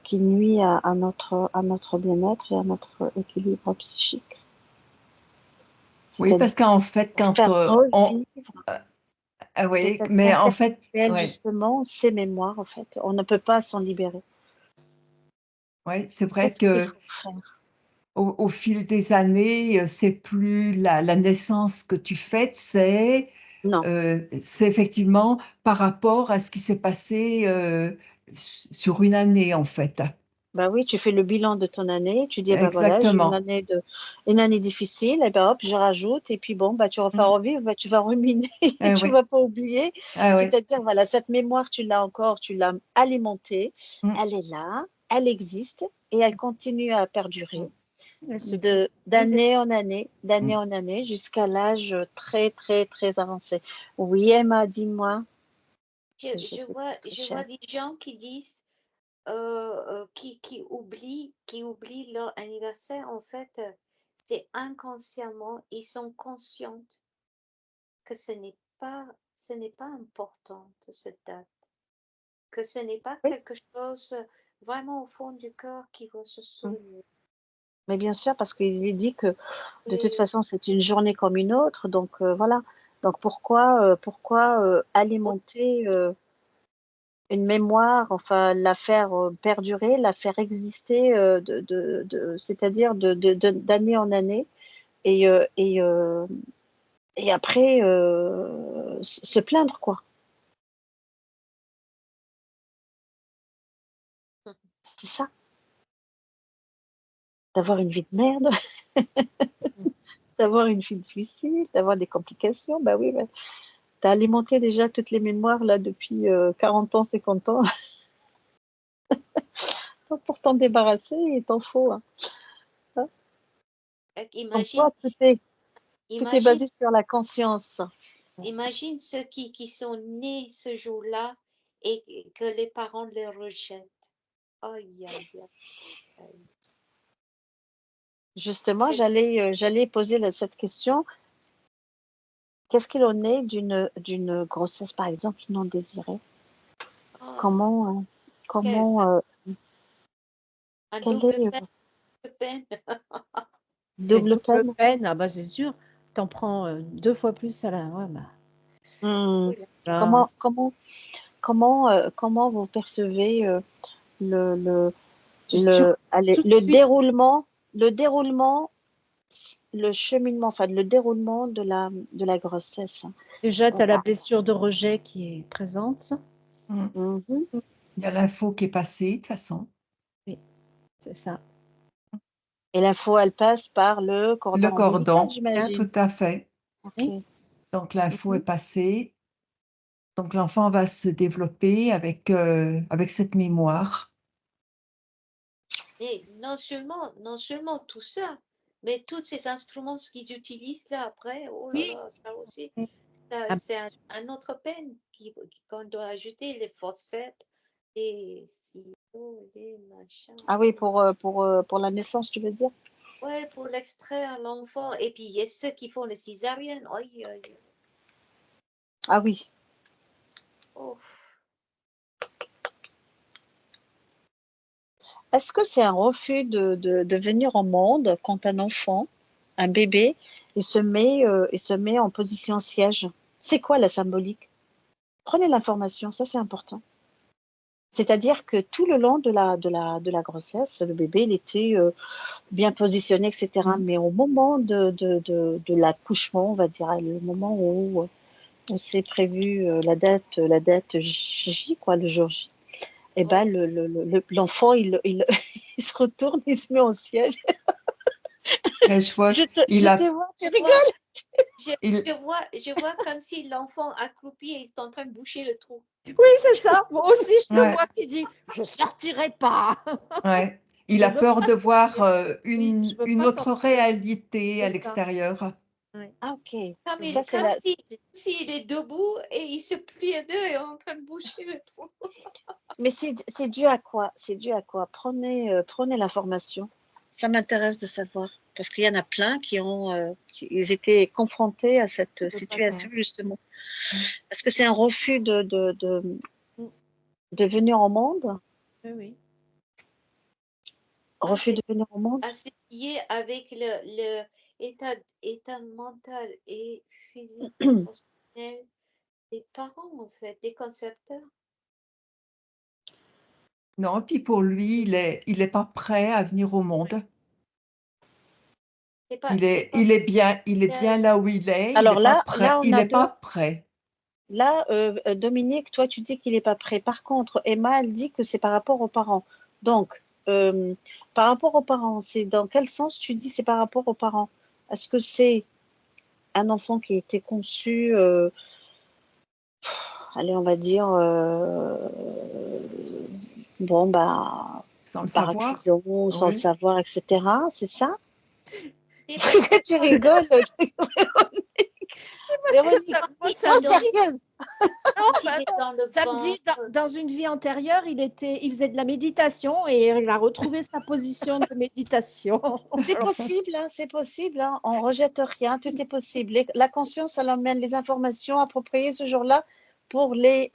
qui nuit à notre bien-être et à notre équilibre psychique. Oui, C'est-à-dire parce qu'en fait, pour faire revivre de oui, mais façon en fait, perpétuelle ouais, justement ces mémoires, en fait. On ne peut pas s'en libérer. ouais, c'est vrai Qu'est-ce qu'il que faut faire? au fil des années, c'est plus la naissance que tu fêtes, Non, c'est effectivement par rapport à ce qui s'est passé sur une année, en fait. Bah oui, tu fais le bilan de ton année, tu dis, eh ben voilà, j'ai Exactement. une année difficile, et ben hop, je rajoute, et puis bon, bah tu refais Mm. revivre, bah, tu vas ruminer, Ah tu oui, vas pas oublier. ah oui. C'est-à-dire, voilà, cette mémoire, tu l'as encore, tu l'as alimentée, Mm. elle est là, elle existe, et elle continue à perdurer Elle se cristallise. d'année en année, jusqu'à l'âge très, très, très avancé. Oui, Emma, dis-moi. Je vois, Très je vois cher. des gens qui disent, qui oublient leur anniversaire. En fait, c'est inconsciemment, ils sont conscients que ce n'est pas important de cette date, que ce n'est pas Oui. quelque chose vraiment au fond du cœur qui va se Mm. souvenir. Mais bien sûr, parce qu'il est dit que de toute Et, façon, c'est une journée comme une autre. Donc voilà. Donc pourquoi alimenter une mémoire, enfin la faire perdurer, la faire exister, c'est-à-dire d'année en année, et, et après se plaindre, quoi. C'est ça, d'avoir une vie de merde, d'avoir une vie difficile, d'avoir des complications. Bah oui, bah, tu as alimenté déjà toutes les mémoires là depuis 40 ans, 50 ans. Pour t'en débarrasser, il t'en faut. Hein. Donc imagine, toi, tout est imagine, basé sur la conscience. imagine ceux qui sont nés ce jour-là et que les parents les rejettent. Aïe, aïe, aïe. Justement, j'allais poser cette question. Qu'est-ce qu'il en est d'une grossesse, par exemple, non désirée? Oh, Comment, quel, comment, un quelle double est peine. C'est double double peine? peine. Ah bah c'est sûr. T'en prends 2 fois plus à la. Ouais, bah, Hmm. là, Comment, comment, comment vous percevez le, le, tu allez, tout de suite. le déroulement, le cheminement, enfin le déroulement de la grossesse? Déjà, tu On as la va- blessure de rejet qui est présente. Mm. Mhm. Il y a l'info qui est passée, de toute façon. Oui, c'est ça. Et l'info, elle passe par le Le cordon ombilical, cordon, hein, j'imagine. tout à fait. Ok. Oui. Donc l'info est Mhm. passée. Donc l'enfant va se développer avec cette mémoire. Et non seulement tout ça, mais tous ces instruments qu'ils utilisent là après, oh là Oui. là, ça aussi, Ah, c'est un autre peine qu'on doit ajouter, les forceps, les ciseaux, les machins. Ah oui, pour la naissance, tu veux dire? Ouais, pour l'extraire à l'enfant. Et puis il y a ceux qui font les césariennes. Aïe, aïe, aïe. Ah oui. Oh. Est-ce que c'est un refus de venir au monde quand un enfant, un bébé, il se met en position siège? C'est quoi la symbolique? Prenez l'information, ça c'est important. C'est-à-dire que tout le long de la grossesse, le bébé, il était bien positionné, etc. mm. Mais au moment de l'accouchement, on va dire, le moment où c'est prévu la date J, quoi, le jour J, et Ouais, ben l'enfant, il se retourne, il se met en siège. Et je vois, il Je te a, vois, tu je rigoles. vois, il, je vois comme si l'enfant accroupi est en train de boucher le trou. Oui, c'est ça. Moi aussi, je le ouais, vois qui dit je sortirai pas. ouais, il Je a veux peur pas de voir sortir. Oui, je veux une pas autre sortir. réalité à C'est ça. l'extérieur. Ouais. Ah ok, C'est ça c'est Comme la. si, s'il est debout et il se plie à deux et est en train de boucher le trou. Mais c'est dû à quoi? C'est dû à quoi? Prenez l'information. Ça m'intéresse de savoir. Parce qu'il y en a plein ils étaient confrontés à cette de pas situation, faire. justement. Mm. Est-ce que c'est un refus Mm. de venir au monde? Oui, oui. Ah, Refus c'est de venir au monde? assez lié avec le état mental et physique, émotionnel des parents, en fait, des concepteurs. Non, puis pour lui, il est pas prêt à venir au monde. C'est pas Il est bien réel. là où il est. Il est Alors pas là, prêt. on Il a est pas deux. prêt. Là, Dominique, toi, tu dis qu'il n'est pas prêt. Par contre, Emma, elle dit que c'est par rapport aux parents. Donc, par rapport aux parents, c'est dans quel sens tu dis c'est par rapport aux parents? Est-ce que c'est un enfant qui a été conçu, allez, on va dire, bon, bah, Sans le par savoir? accident, sans le Oui. savoir, etc. C'est ça? C'est parce que Tu rigoles, Véronique, Moi, il ça sois est me dit, sérieuse. non, quand il bah est non, dans le ça me dit, ventre, dans une vie antérieure, il faisait de la méditation et il a retrouvé sa position de méditation. C'est possible, hein, c'est possible. Hein. On ne rejette rien, tout est possible. La conscience, elle emmène les informations appropriées ce jour-là pour allez,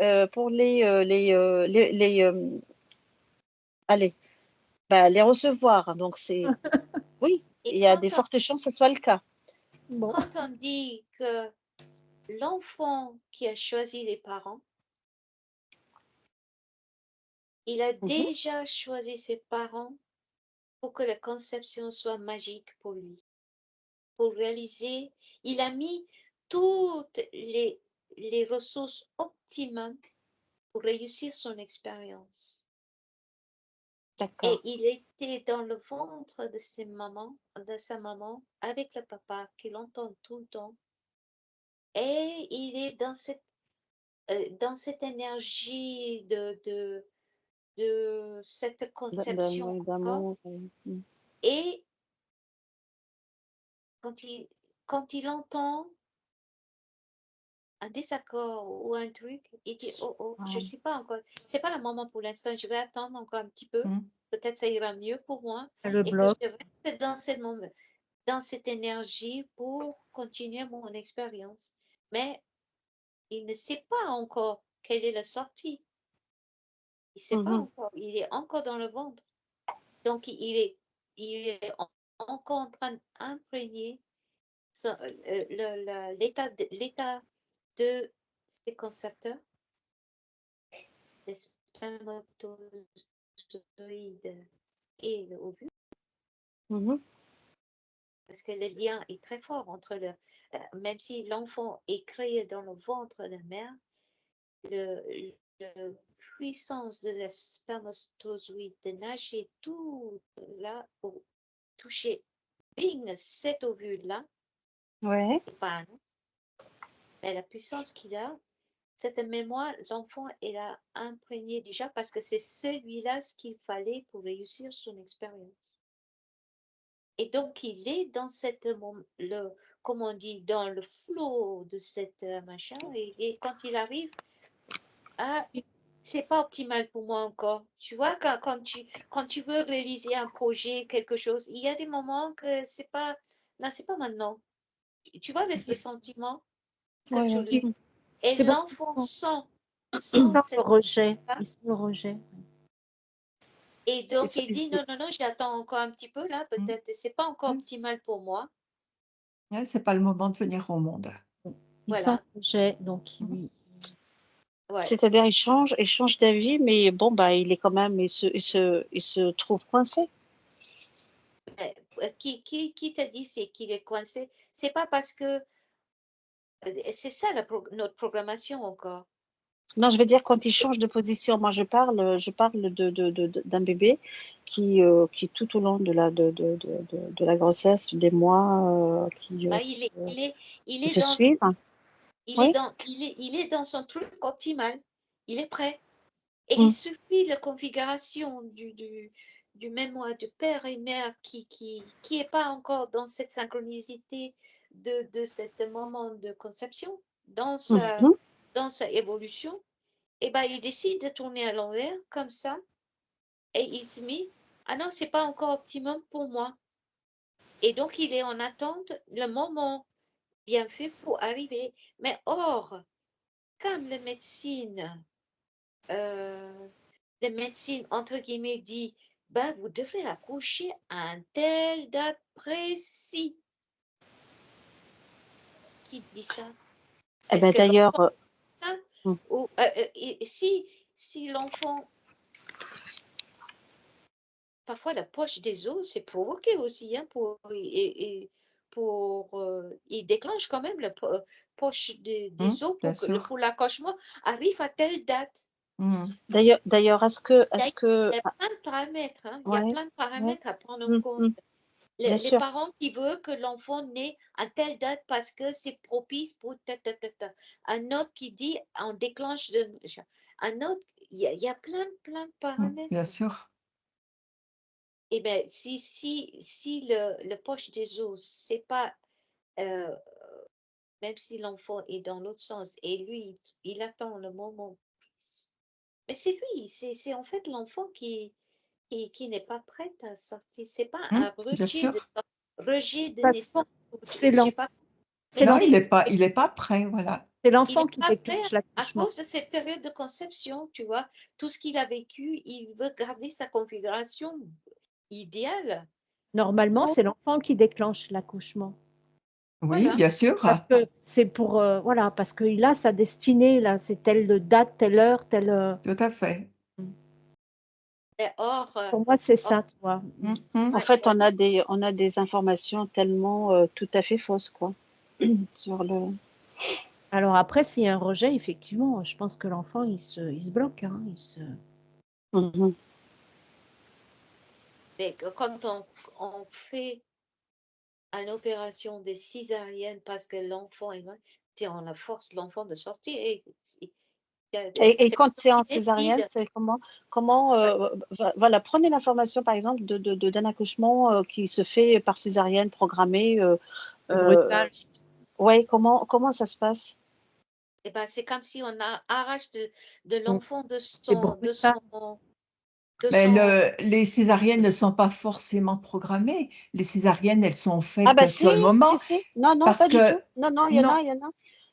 bah, les recevoir. Donc, oui, et il y a des fortes chances que ce soit le cas. Bon, quand on dit que l'enfant qui a choisi les parents, il a Mhm. déjà choisi ses parents pour que la conception soit magique pour lui. Pour réaliser, il a mis toutes les ressources optimales pour réussir son expérience. D'accord. Et il était dans le ventre de sa maman, avec le papa qui l'entend tout le temps. Et il est dans cette énergie de cette conception encore. D'amour. Et quand il entend un désaccord ou un truc, il dit, oh, je suis pas encore, c'est pas le moment pour l'instant, je vais attendre encore un petit peu, peut-être ça ira mieux pour moi, le et que bloc. je reste dans cette énergie pour continuer mon expérience. Mais il ne sait pas encore quelle est la sortie. Il ne sait pas Mhm. encore. Il est encore dans le ventre. Donc, il est encore en train d'imprégner l'état de ses concepteurs, les spermatozoïdes et le ovule, Mhm. parce que le lien est très fort entre même si l'enfant est créé dans le ventre de la mère, la puissance de la spermatozoïde de nager tout là pour toucher, bing, cet ovule-là, Ouais. pas non, mais la puissance qu'il a, cette mémoire, l'enfant, elle a imprégné déjà parce que c'est celui-là ce qu'il fallait pour réussir son expérience. Et donc, il est dans comme on dit, dans le flot de cette machin. Et quand il arrive, ah, c'est pas optimal pour moi encore. Tu vois, quand tu veux réaliser un projet, quelque chose, il y a des moments que c'est pas, là, c'est pas maintenant. Tu vois, les sentiments, comme je Ouais. le dis. Et C'est parce qu'il l'enfant sent sent le cette rejet. là. Il sent le rejet. Et Ils donc, sont- il ils dit, sont- non, non, non, j'attends encore un petit peu là, peut-être, c'est pas encore optimal pour moi. Ouais, c'est pas le moment de venir au monde. Il sent Voilà, le rejet, donc Mhm. ouais. C'est-à-dire, il change d'avis, mais bon, bah, il est quand même, il se trouve coincé. Mais, qui t'a dit c'est qu'il est coincé? C'est pas parce que c'est ça notre programmation encore. Non, je veux dire, quand il change de position, moi, je parle d'un bébé qui, tout au long de la grossesse, des mois, Bah, il qui est se dans suivent. Oui. il est dans son truc optimal. Il est prêt. Et il Mm. suffit la configuration du mémoire de père et mère qui est pas encore dans cette synchronicité de ce moment de conception, Mhm. dans sa évolution. Et ben, il décide de tourner à l'envers comme ça et il se met, ah non, c'est pas encore optimum pour moi. Et donc, il est en attente le moment bien fait pour arriver. Mais or, comme la médecine, entre guillemets, dit, ben, vous devrez accoucher à un tel date précis. Qui dit ça? Eh Est-ce ben, que l'enfant d'ailleurs, dit ça? mm. Ou et si l'enfant, parfois la poche des os, c'est provoqué aussi, hein, il déclenche quand même la poche des os Bien pour sûr. pour l'accouchement arrive à telle date. D'ailleurs, est-ce Il y a que, plein de paramètres, hein. Il y a ouais, plein de ouais, paramètres à prendre en compte. bien Les sûr. parents qui veulent que l'enfant naît à telle date parce que c'est propice pour ta. Un autre qui dit on déclenche un autre, il y a plein de paramètres. Bien sûr. Et bien, si le poche des os, c'est pas, euh, même si l'enfant est dans l'autre sens, et lui, il attend le moment. Mais c'est lui, c'est en fait l'enfant qui n'est pas prête à sortir. C'est pas un Bien rejet sûr. rejet De de toute façon, naissance. c'est Je sais pas, mais Non, l'enfant il est pas prêt, voilà. c'est il l'enfant n'est qui pas prêt déclenche à l'accouchement. cause de cette période de conception, tu vois. Tout ce qu'il a vécu, il veut garder sa configuration idéale. Normalement, Donc, c'est l'enfant qui déclenche l'accouchement. Oui, voilà. bien sûr. Parce que c'est pour, voilà, parce qu'il a sa destinée, là, c'est telle date, telle heure, telle. Tout à fait. Et or, Pour moi, c'est or, ça, tu vois. En fait, on a des informations tellement tout à fait fausses, quoi, sur le. Alors après, s'il y a un rejet, effectivement, je pense que l'enfant, il se bloque. Hein, Mhm. mais quand on fait une opération de césarienne parce que l'enfant est loin, si on la force l'enfant de sortir, Et c'est pas quand toi c'est en qui césarienne, décide. c'est comment voilà, prenez l'information par exemple d'un accouchement qui se fait par césarienne programmée. brutal. Ouais, comment ça se passe? Eh ben, c'est comme si on arrache de Mm. l'enfant C'est brutal. de Mais son. les césariennes ne sont pas forcément programmées. Les césariennes, elles sont Ah bah faites si, sur le moment si. Non, non, parce pas du que, tout. Non, non, non, il y en a.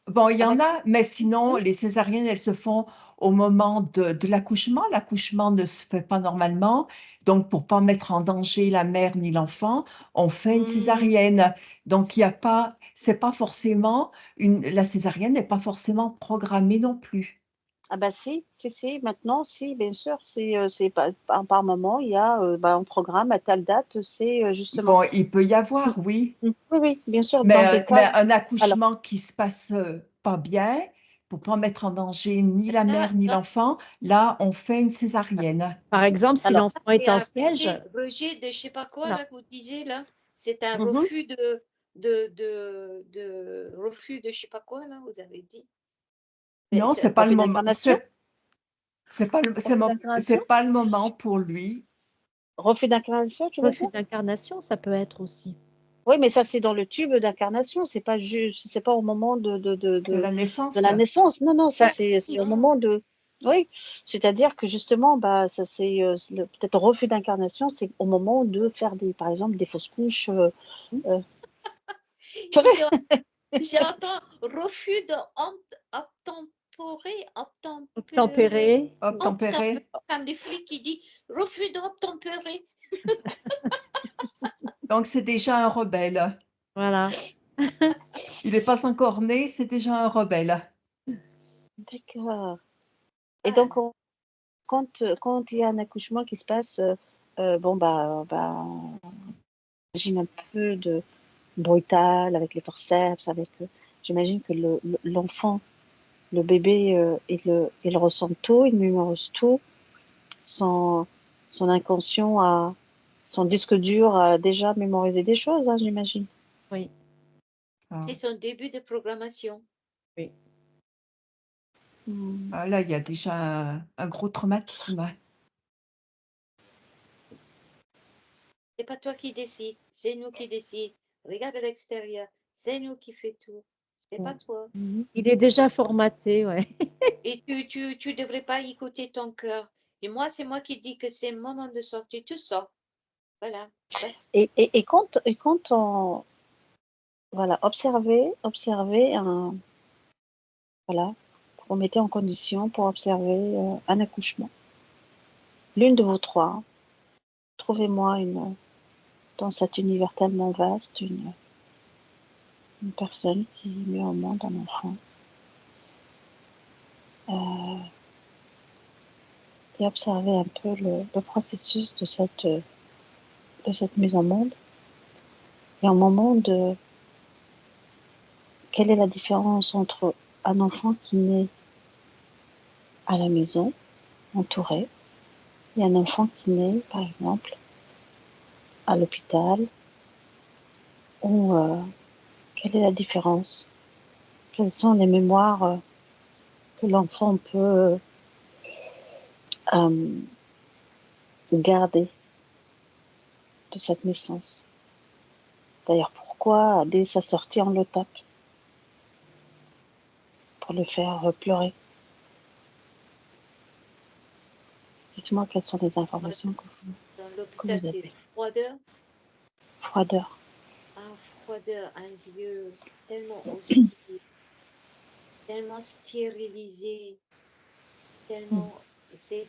bon, il y Ah bah en si. a, mais sinon, Oui. les césariennes, elles se font au moment de l'accouchement. L'accouchement ne se fait pas normalement. Donc, pour pas mettre en danger la mère ni l'enfant, on fait une césarienne. Donc, il y a pas, c'est pas forcément la césarienne n'est pas forcément programmée non plus. Ah bah si. Maintenant, si, bien sûr. C'est par moment, il y a un programme à telle date, c'est justement. Bon, il peut y avoir, oui. Oui, oui, bien sûr, dans des Mais cas. un Alors, accouchement qui se passe pas bien, pour pas mettre en danger ni la Là, mère ni là, l'enfant, là, on fait une césarienne. Par exemple, si alors, l'enfant est c'est en un siège, rejet de je sais pas quoi, voilà. là, que vous disiez, là. C'est un mhm. refus de refus de je sais pas quoi, là, vous avez dit. Mais Non, c'est pas le Refus moment. d'incarnation? Refus C'est d'incarnation? pas le moment pour lui. Refus d'incarnation, tu veux Refus dire? d'incarnation, ça peut être aussi. Oui, mais ça, c'est dans le tube d'incarnation. C'est pas au moment De la de naissance. la naissance. Non, non, ça, Ben, c'est au moment de. Oui, c'est-à-dire que justement, ça, c'est peut-être refus d'incarnation, c'est au moment de faire par exemple, des fausses couches. euh, c'est vrai. J'entends refus de tempéré. Obtempéré. comme les flics qui disent refus d'obtempérer. Donc, c'est déjà un rebelle. Voilà. Il n'est pas encore né, c'est déjà un rebelle. D'accord. Et Ah, donc, quand il y a un accouchement qui se passe, j'imagine un peu de brutal avec les forceps, j'imagine que l'enfant, le bébé, il ressent tout, il mémorise tout, son, son inconscient son disque dur a déjà mémorisé des choses, hein, j'imagine. Oui. Ah. c'est son début de programmation. Oui. Ah, là, il y a déjà un gros traumatisme. C'est pas toi qui décide, c'est nous qui décide. Regarde à l'extérieur, c'est nous qui fait tout. C'est pas toi. Il est déjà formaté, ouais. Et tu devrais pas écouter ton cœur. Et moi, c'est moi qui dis que c'est le moment de sortir. Tu sors. Voilà. Basta. Et quand on, voilà, observez voilà, vous mettez en condition pour observer un accouchement. L'une de vous trois, trouvez-moi dans cet univers tellement vaste, une personne qui met au monde un enfant. Et observez un peu le processus de cette mise au monde. Et au moment de quelle est la différence entre un enfant qui naît à la maison entouré. Il y a un enfant qui naît, par exemple, à l'hôpital, où quelle est la différence? Quelles sont les mémoires que l'enfant peut garder de cette naissance? D'ailleurs, pourquoi, dès sa sortie, on le tape? Pour le faire pleurer. Dites-moi quelles sont les informations Dans que l'hôpital, vous c'est avez. froideur. Froideur. Froideur, un lieu tellement hostile, tellement stérilisé, tellement c'est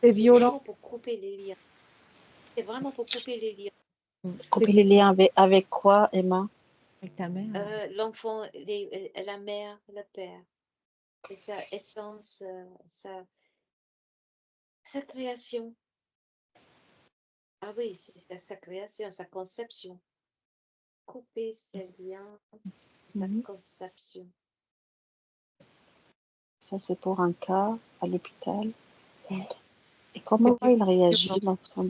violent. chaud pour couper les liens. C'est vraiment pour couper les liens. Couper les liens avec quoi, Emma? Avec ta mère. L'enfant, la mère, le père, et sa essence, sa création. Ah oui, c'est sa création, sa conception. Couper ses liens, sa conception. Ça, c'est pour un cas à l'hôpital. Et comment il réagit, l'enfant?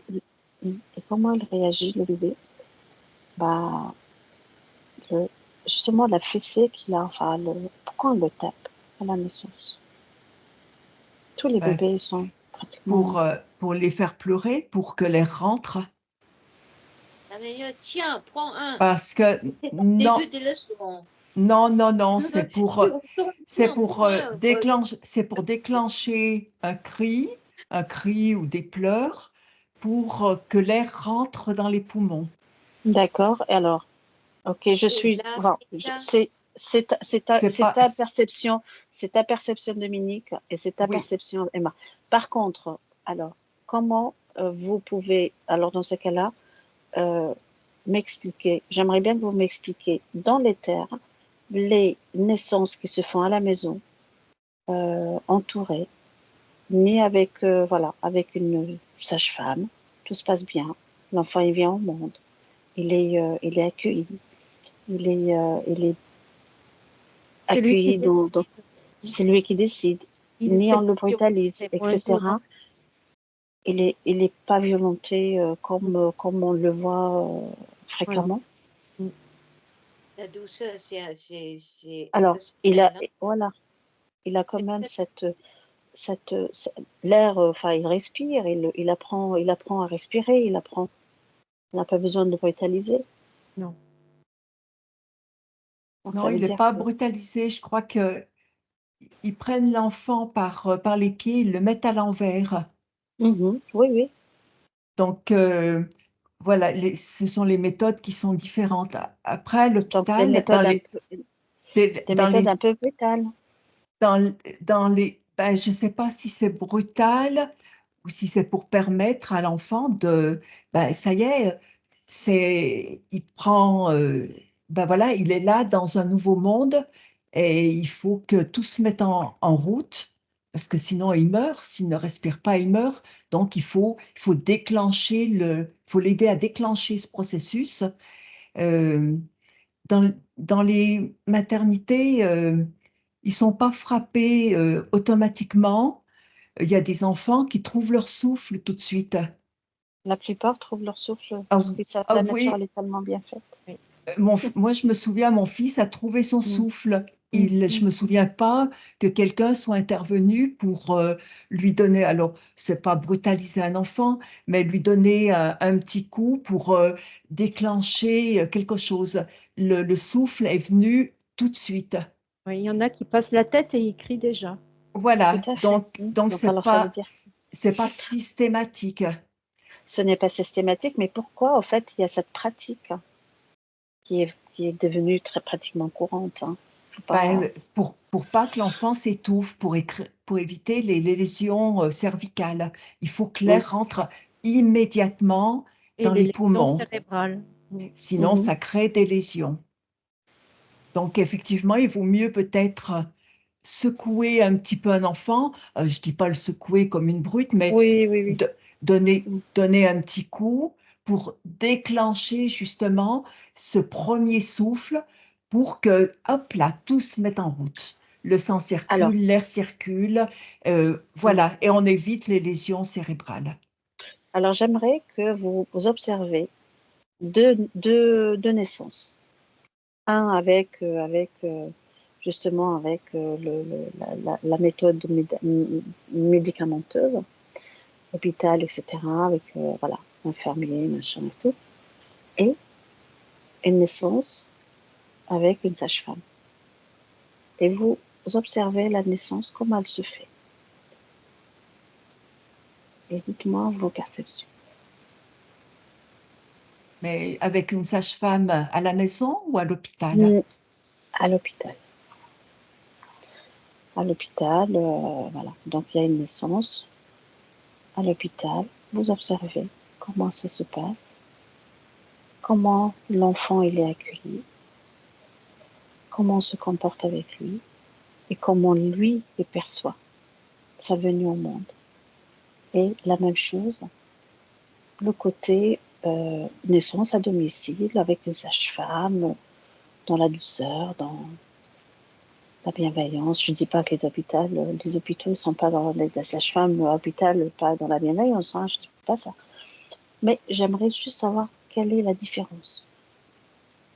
Et comment il réagit, le bébé? Bah, justement, la fessée qu'il a, enfin, pourquoi on le tape à la naissance? Tous les bébés sont pratiquement... Pour les faire pleurer, pour que l'air rentre. Ah mais tiens, prends un. Parce que C'est pas le non, début des leçons. non, c'est pour Prends un. déclencher un cri ou des pleurs pour que l'air rentre dans les poumons. D'accord, et alors, ok, je suis... Là, Bon, c'est ta perception, Dominique, et c'est ta perception, Emma. Par contre, alors, comment vous pouvez, alors dans ce cas-là, m'expliquer, j'aimerais bien que vous m'expliquiez dans les terres les naissances qui se font à la maison, entourées, nées avec, voilà, avec une sage-femme, tout se passe bien, l'enfant il vient au monde, il est accueilli, il est accueilli dans, c'est lui qui décide, ni on le brutalise, etc. Il est pas violenté comme on le voit fréquemment. Voilà. La douceur, c'est Alors, il a, exceptionnel, hein. voilà, il a quand même l'air, enfin, il respire, il apprend à respirer, on n'a pas besoin de le brutaliser. Non. Donc, Non, ça veut il n'est dire pas que... brutalisé. Je crois qu'ils prennent l'enfant par les pieds, ils le mettent à l'envers. Oui, oui. Donc, voilà, ce sont les méthodes qui sont différentes. Après, à Donc, des l'hôpital, méthodes un peu brutales. ben, je ne sais pas si c'est brutal ou si c'est pour permettre à l'enfant ben, ça y est, il prend, ben voilà, il est là dans un nouveau monde et il faut que tout se mette en route parce que sinon il meurt, s'il ne respire pas, il meurt. Donc il faut l'aider à déclencher ce processus. Euh, dans les maternités, ils sont pas frappés automatiquement. Il y a des enfants qui trouvent leur souffle tout de suite. La plupart trouvent leur souffle Ah, parce qu'ils savent que ah la nature, oui, elle est tellement bien faite. moi je me souviens, mon fils a trouvé son souffle. Je me souviens pas que quelqu'un soit intervenu pour lui donner, alors c'est pas brutaliser un enfant, mais lui donner un petit coup pour déclencher quelque chose. Le souffle est venu tout de suite. Oui, il y en a qui passent la tête et ils crient déjà. Tout Voilà, à fait. donc Donc, alors, ça veut dire... c'est pas systématique. Ce n'est pas systématique, mais pourquoi, en fait, il y a cette pratique qui est devenue très pratiquement courante, hein. Ben, pour pas que l'enfant s'étouffe, pour éviter les lésions cervicales, il faut que Oui. l'air rentre immédiatement Et dans les les lésions poumons, cérébrales. sinon ça crée des lésions. Donc effectivement, il vaut mieux peut-être secouer un petit peu un enfant. Je dis pas le secouer comme une brute, mais Oui, oui, oui. donner un petit coup pour déclencher justement ce premier souffle pour que, hop là, tout se mette en route. le sang Alors, circule, l'air circule, mm, voilà, et on évite les lésions cérébrales. alors j'aimerais que vous observez deux naissances. Un justement avec la méthode médicamenteuse, hôpital, etc., avec voilà, infirmier, machin et tout, et une naissance avec une sage-femme. Et vous observez la naissance, comment elle se fait. Et dites-moi vos perceptions. Mais avec une sage-femme à la maison ou à l'hôpital? À l'hôpital. À l'hôpital, voilà. Donc il y a une naissance. À l'hôpital, vous observez comment ça se passe, comment l'enfant il est accueilli, comment on se comporte avec lui et comment lui il perçoit sa venue au monde. Et la même chose, le côté naissance à domicile avec une sage-femme, dans la douceur, dans la bienveillance. Je ne dis pas que les hôpitaux ne sont pas dans les sages-femmes à l'hôpital, pas dans la bienveillance, hein, je ne dis pas ça. Mais j'aimerais juste savoir quelle est la différence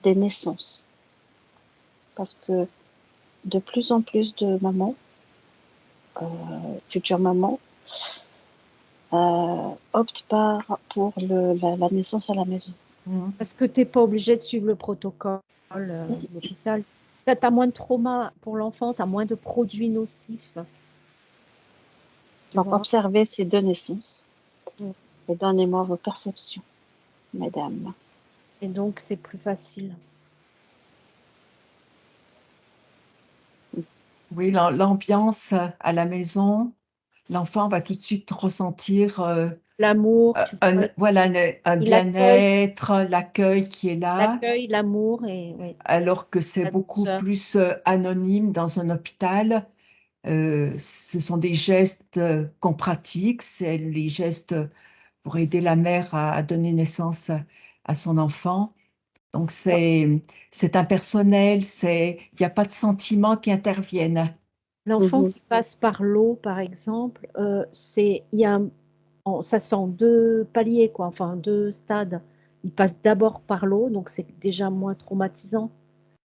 des naissances. Parce que de plus en plus de mamans, futures mamans, optent pour la naissance à la maison. Parce que tu n'es pas obligé de suivre le protocole de l'hôpital. Tu as moins de trauma pour l'enfant, tu as moins de produits nocifs. Donc, observez ces deux naissances et donnez-moi vos perceptions, mesdames. Et donc, c'est plus facile. Oui, l'ambiance à la maison, l'enfant va tout de suite ressentir L'amour, voilà, un bien-être, l'accueil qui est là, l'accueil, l'amour, et oui, alors que c'est la beaucoup douceur. plus anonyme dans un hôpital. Ce sont des gestes qu'on pratique, c'est les gestes pour aider la mère à donner naissance à son enfant. Donc c'est impersonnel, il n'y a pas de sentiments qui interviennent. L'enfant qui passe par l'eau, par exemple, ça se fait en deux paliers, quoi, enfin deux stades. Il passe d'abord par l'eau, donc c'est déjà moins traumatisant.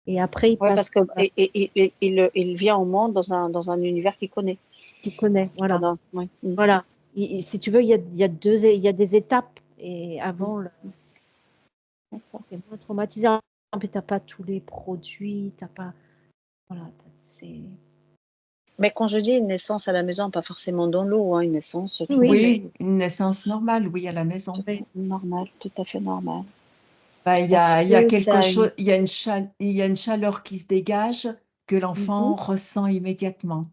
Et après, il passe. Parce qu'il vient au monde dans un univers qu'il connaît. Qu'il connaît, voilà. Ouais. Voilà. Si tu veux, il y a des étapes. Et avant, c'est moins traumatisant. Puis tu n'as pas tous les produits, t'as pas. Voilà, c'est. Mais quand je dis une naissance à la maison, pas forcément dans l'eau, hein, une naissance. Oui, une naissance normale, oui, à la maison. Normale, tout à fait normale. Il y a quelque chose, il y a une chaleur qui se dégage que l'enfant ressent immédiatement.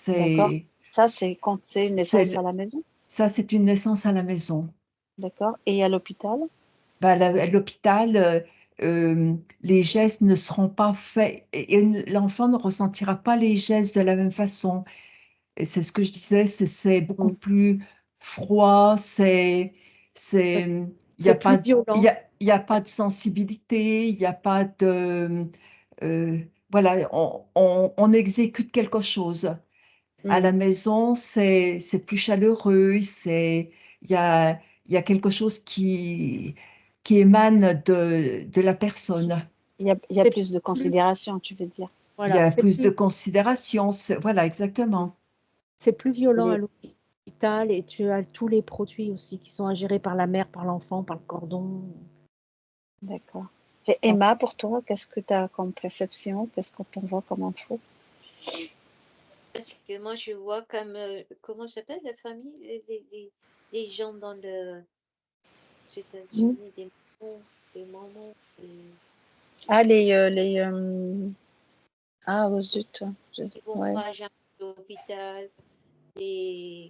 D'accord. Ça, c'est quand c'est une naissance à la maison. Ça, c'est une naissance à la maison. D'accord. Et à l'hôpital? À l'hôpital, les gestes ne seront pas faits et l'enfant ne ressentira pas les gestes de la même façon. Et c'est ce que je disais, c'est beaucoup plus froid, il n'y a pas, il y a pas de sensibilité, il n'y a pas de, voilà, on exécute quelque chose. À la maison, c'est plus chaleureux, il y a, il y a quelque chose qui émane de la personne. Il y a plus de considération, tu veux dire. Il y a plus de considération, voilà, exactement. C'est plus violent à l'hôpital et tu as tous les produits aussi qui sont ingérés par la mère, par l'enfant, par le cordon. D'accord. Et Emma, pour toi, qu'est-ce que tu as comme perception? Qu'est-ce qu'on t'en voit comme info? Parce que moi, je vois comme, comment s'appelle la famille, les gens dans les États-Unis, des mamans, Ah, ah, oh, zut. qui vont pas jamais à l'hôpital,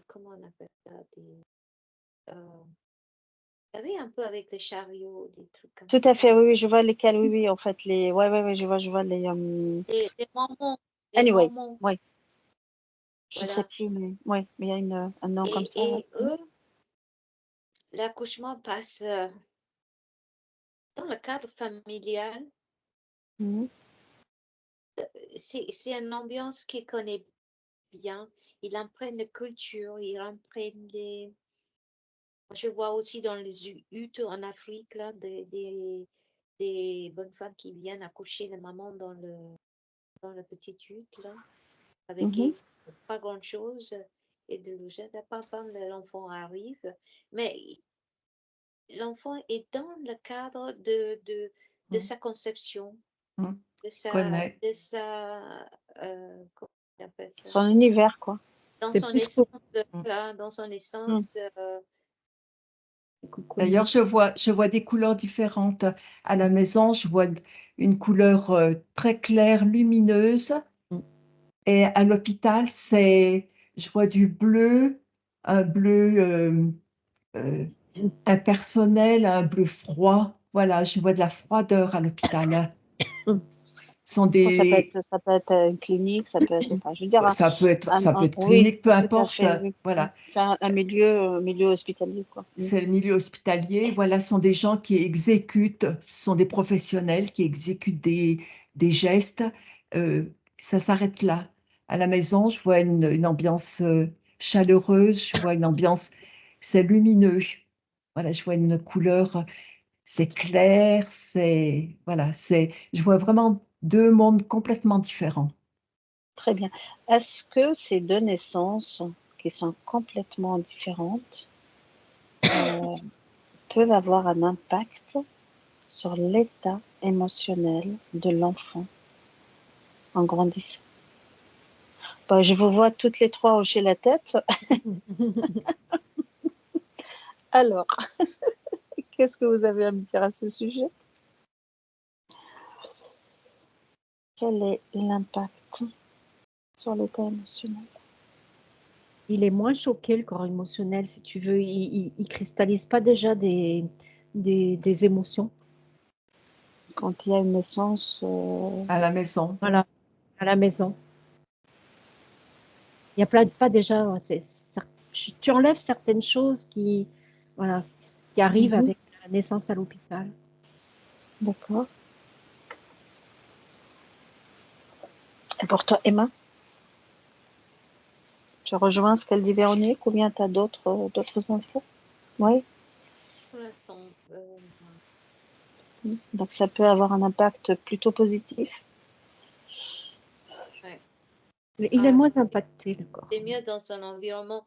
comment on appelle ça, oui, un peu avec les chariots, des trucs comme Tout ça. à fait, oui, je vois lesquels, oui, en fait, ouais, je vois les. Les mamans, Anyway, oui. Je voilà. sais plus, mais oui, mais il y a un nom comme ça. Et eux, l'accouchement passe dans le cadre familial. c'est une ambiance qu'il connaît bien. Il imprègne la culture, il imprègne les... Je vois aussi dans les huttes en Afrique, là, des bonnes femmes qui viennent accoucher la maman dans la petite hutte, là, avec Mhm. pas grand-chose, et de l'eau jette, pam, pam, l'enfant arrive. Mais l'enfant est dans le cadre de Mm. sa conception, Mm. de Je connais. comment on appelle ça? Son univers, quoi. Dans C'est son plus essence, Mm. voilà, dans son Mm. essence, D'ailleurs, cocooning. je vois des couleurs différentes. À la maison, je vois une couleur très claire, lumineuse. Mm. Et à l'hôpital, je vois du bleu, un bleu impersonnel, un bleu froid. Voilà, je vois de la froideur à l'hôpital. Ce sont Oh, ça des, peut être une clinique, ça peut être, enfin, je veux dire, ça peut être oui, clinique, peu tout à importe. fait, oui. Voilà, C'est un milieu hospitalier, quoi. c'est le milieu hospitalier. Voilà, ce sont des gens qui exécutent, ce sont des professionnels qui exécutent des gestes. Euh, Ça s'arrête là. À la maison, je vois une ambiance chaleureuse, je vois une ambiance, c'est lumineux. Voilà, je vois une couleur, c'est clair, voilà, je vois vraiment deux mondes complètement différents. Très bien. Est-ce que ces deux naissances, qui sont complètement différentes, peuvent avoir un impact sur l'état émotionnel de l'enfant en grandissant? Bah, je vous vois toutes les trois hocher la tête. Alors, qu'est-ce que vous avez à me dire à ce sujet? Quel est l'impact sur l'état émotionnel? Il est moins choqué, le corps émotionnel, si tu veux. Il cristallise pas déjà des émotions. Quand il y a une naissance, À la maison, Voilà, à la maison. Il n'y a pas déjà. Tu enlèves certaines choses voilà, qui arrivent avec la naissance à l'hôpital. d'accord. Et pour toi, Emma, tu rejoins ce qu'elle dit Véronique ou bien tu as d'autres infos? Oui. pour l'instant, Donc ça peut avoir un impact plutôt positif. ouais. Il est Ah, moins impacté, le corps. c'est mieux dans un environnement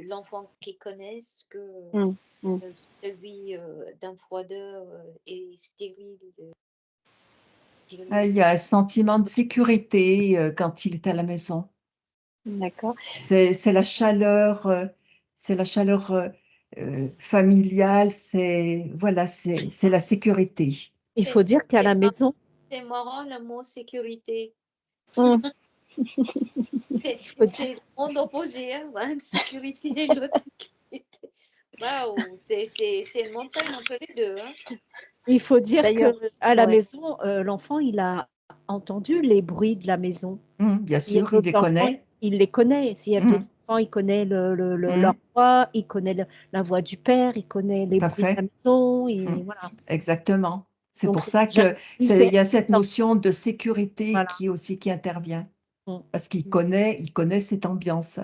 l'enfant qui connaisse que Mm, mm. celui d'un froideur et stérile. il y a un sentiment de sécurité quand il est à la maison. D'accord. C'est c'est la chaleur familiale, voilà, c'est la sécurité. Il faut dire qu'à la maison, C'est marrant le mot sécurité. Mm. C'est le monde opposé, hein, une sécurité et l'autre sécurité. Waouh, c'est une montagne entre les deux. Hein. il faut dire D'ailleurs, qu'à la ouais. maison, l'enfant, il a entendu les bruits de la maison. Bien S'il y a sûr, il les d'autres enfants, connaît. il les connaît. S'il y a des enfants, il connaît leur voix, il connaît la voix du père, il connaît les Tout à bruits de la fait. maison, voilà. Exactement. C'est Donc pour c'est ça déjà que plus il y a cette excitant. notion de sécurité Voilà. qui intervient. Mm. Parce qu'il il connaît cette ambiance.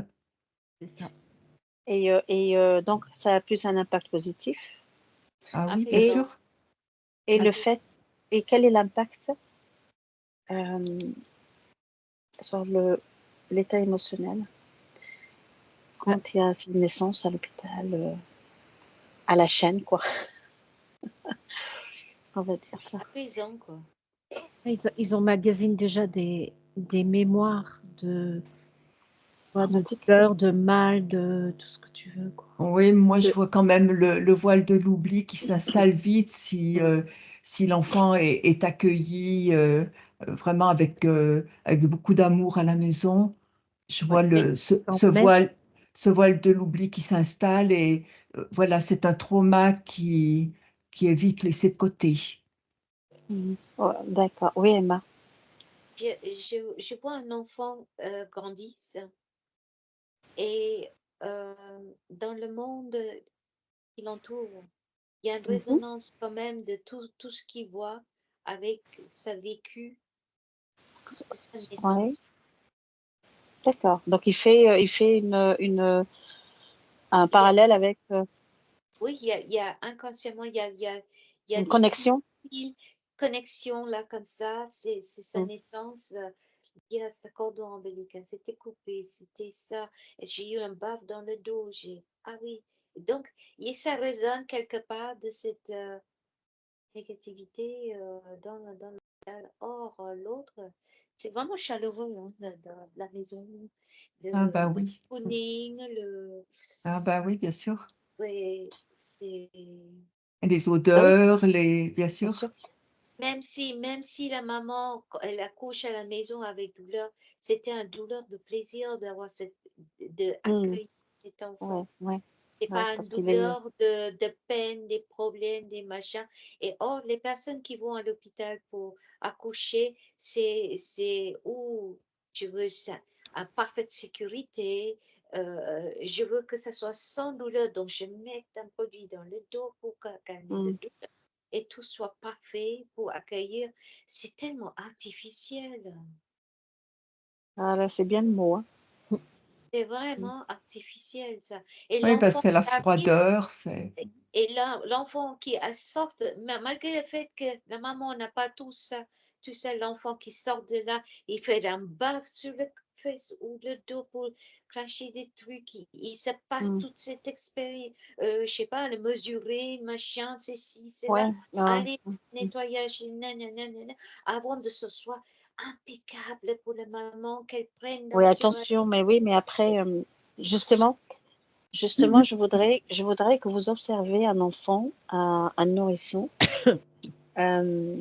C'est ça. Et donc ça a plus un impact positif. Ah oui, bien Apaisant. sûr. Et le fait, et quel est l'impact sur l'état émotionnel quand il y a cette naissance à l'hôpital, à la chaîne, quoi. On va dire ça. Apaisant, quoi. Ils emmagasinent déjà des mémoires de Dramatique. douleur, de mal, de tout ce que tu veux, quoi. Oui, moi je vois quand même le voile de l'oubli qui s'installe vite si l'enfant est accueilli vraiment avec beaucoup d'amour à la maison. Je vois Ouais, mais quand même, ce voile de l'oubli qui s'installe et voilà, c'est un trauma qui est vite laissé de côté. Ouais, d'accord. Oui, Emma. Je vois un enfant grandir et dans le monde qui l'entoure, il y a une résonance quand même de tout ce qu'il voit avec sa vécu de sa Ouais, naissance. d'accord. Donc il fait un Il y a, parallèle avec oui, il y a inconsciemment, il y a une des connexion. connexions là comme ça. C'est sa Mm. naissance. Il y a ce cordon ombilical, c'était coupé, c'était ça. Et j'ai eu un bave dans le dos. Ah oui. Donc, et ça résonne quelque part de cette négativité dans le mental. Or, l'autre, c'est vraiment chaleureux hein, dans la maison. Ah bah Le oui. cocooning, Ah bah oui, bien sûr. ouais, c'est... Et les Ah oui, odeurs, bien bien sûr. sûr. Même si la maman, quand elle accouche à la maison avec douleur, c'était un douleur de plaisir d'avoir de Mm. accueillir cet Ouais, enfant. ouais, C'est ouais, pas une parce qu'il est. douleur de peine, des problèmes, des machins. Et or, les personnes qui vont à l'hôpital pour accoucher, c'est où je veux ça, en parfaite sécurité. Je veux que ça soit sans douleur. Donc, je mets un produit dans le dos pour calmer le Mm. douleur et tout soit parfait pour accueillir. C'est tellement artificiel. Ah là, c'est bien le mot, hein. C'est Mm. vraiment artificiel, ça. Et Oui, parce que l'enfant c'est la qui arrive, froideur, c'est... et là, l'enfant qui sort, malgré le fait que la maman n'a pas tout ça, tu sais, l'enfant qui sort de là, il fait un baffe sur le fesse ou le dos pour cracher des trucs. Il se passe Mm. toute cette expérience, je sais pas, le mesurer, machin, ceci, cela, Ouais, ah, aller nettoyage, nanana, avant de ce soit impeccable pour la maman, qu'elle prenne oui, sur elle. attention, mais oui, mais après, justement, je voudrais que vous observez un enfant, un nourrisson, euh,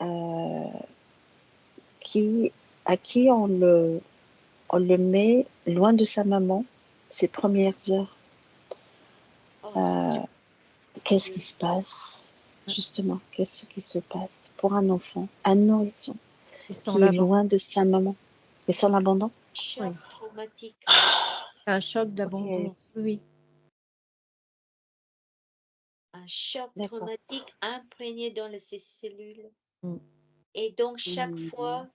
euh, qui, à qui on le met loin de sa maman, ses premières heures. Oh, c'est Euh, Qu'est-ce qui oui. se passe, justement? Qu'est-ce qui se passe pour un enfant, un nourrisson, Ils sont qui est là. loin de sa maman et son abandon? Oui. Choc traumatique. C'est un choc Ok, d'abandon. Oui. Un choc d'accord. traumatique imprégné dans ces cellules. Mm. Et donc, Hmm. chaque fois,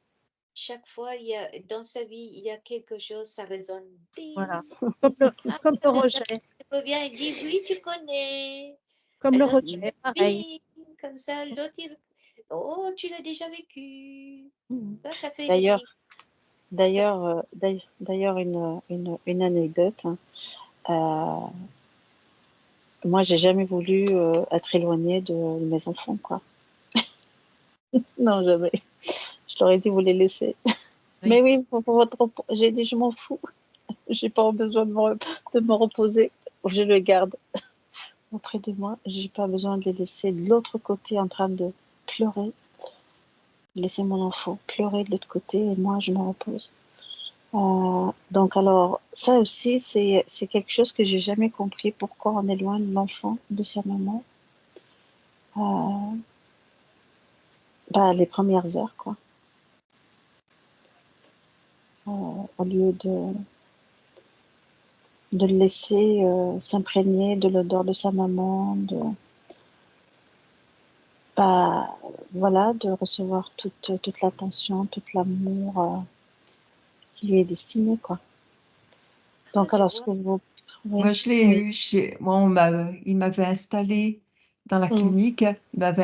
dans sa vie, il y a quelque chose, ça résonne. Voilà. Ding. Ah, Comme le la rejet. personne revient et dit, oui, tu connais. Comme Et le l'autre, rejet, pareil. bing, comme ça. L'autre, oh, tu l'as déjà vécu. Mm. Ça fait D'ailleurs, ding. d'ailleurs, une anecdote, hein. Moi, j'ai jamais voulu être éloignée de mes enfants, quoi. Non, jamais. Je leur ai dit, vous les laissez. Oui. Mais oui, pour votre repos. J'ai dit, je m'en fous. J'ai pas besoin de me reposer. Je le garde auprès de moi. J'ai pas besoin de les laisser de l'autre côté en train de pleurer. Laisser mon enfant pleurer de l'autre côté et moi, je me repose. Donc, alors, ça aussi, c'est quelque chose que j'ai jamais compris. Pourquoi on éloigne l'enfant de sa maman bah, les premières heures, quoi. Au lieu de le laisser s'imprégner de l'odeur de sa maman, bah, voilà, de recevoir toute l'attention, tout l'amour qui lui est destiné, quoi. Ah, Donc, je alors, ce vois. que vous... Moi, Oui, je l'ai oui. eu moi, il m'avait installé dans la Mm, clinique, ils avaient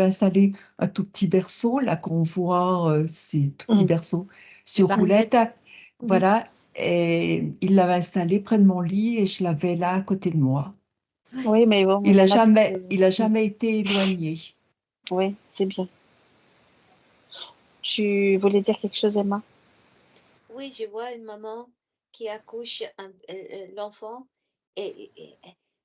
installé un tout petit berceau, là qu'on voit, c'est tout petit mm. berceau Les sur barquettes. roulette, Mhm. voilà, et il l'avait installé près de mon lit et je l'avais là à côté de moi. Ouais. Oui, mais bon, il y en a qui... Il a jamais été éloigné. Oui, c'est bien. Tu voulais dire quelque chose, Emma? Oui, je vois une maman qui accouche l'enfant et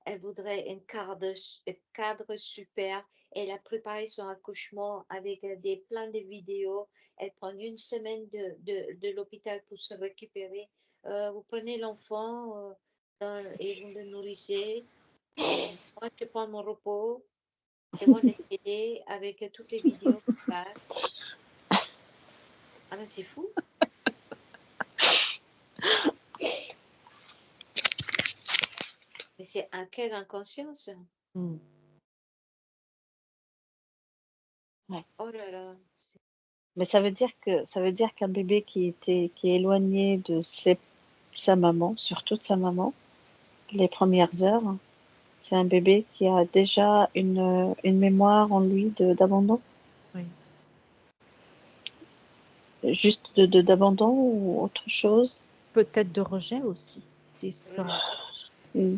elle voudrait un cadre super. Elle a préparé son accouchement avec plein de vidéos. Elle prend une semaine de l'hôpital pour se récupérer. Vous prenez l'enfant et vous le nourrissez. Moi, je prends mon repos devant la télé avec toutes les vidéos qui passent. Ah ben c'est fou. Mais c'est un quelle inconscience. Mm. Ouais. Oh là là. Mais ça veut dire qu'un bébé qui est éloigné de sa maman, surtout de sa maman, les premières heures, c'est un bébé qui a déjà une mémoire en lui d'abandon, Oui. juste d'abandon ou autre chose. Peut-être de rejet aussi, si ça. Mm.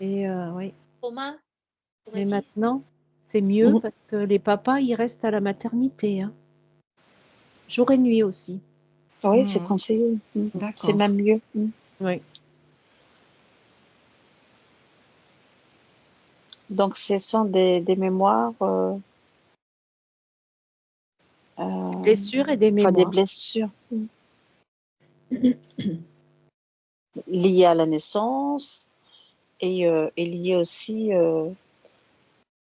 Et oui. Thomas, Mais dit, maintenant, c'est mieux Mhm. parce que les papas, ils restent à la maternité, hein. Jour et nuit aussi. Oui, c'est Mhm. conseillé. Mm. C'est D'accord. même mieux. Mm. Oui. Donc, ce sont des mémoires, Blessures et des enfin des mémoires. blessures liées à la naissance et liées aussi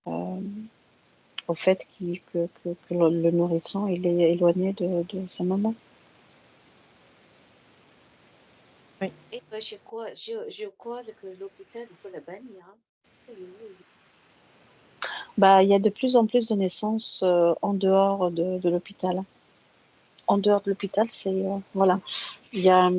au fait que le nourrisson il est éloigné de sa maman. et ben, je crois que l'hôpital, il faut la bannir. Hein. Oui, oui. Bah, il y a de plus en plus de naissances en dehors de l'hôpital. En dehors de l'hôpital, c'est voilà. Il y a,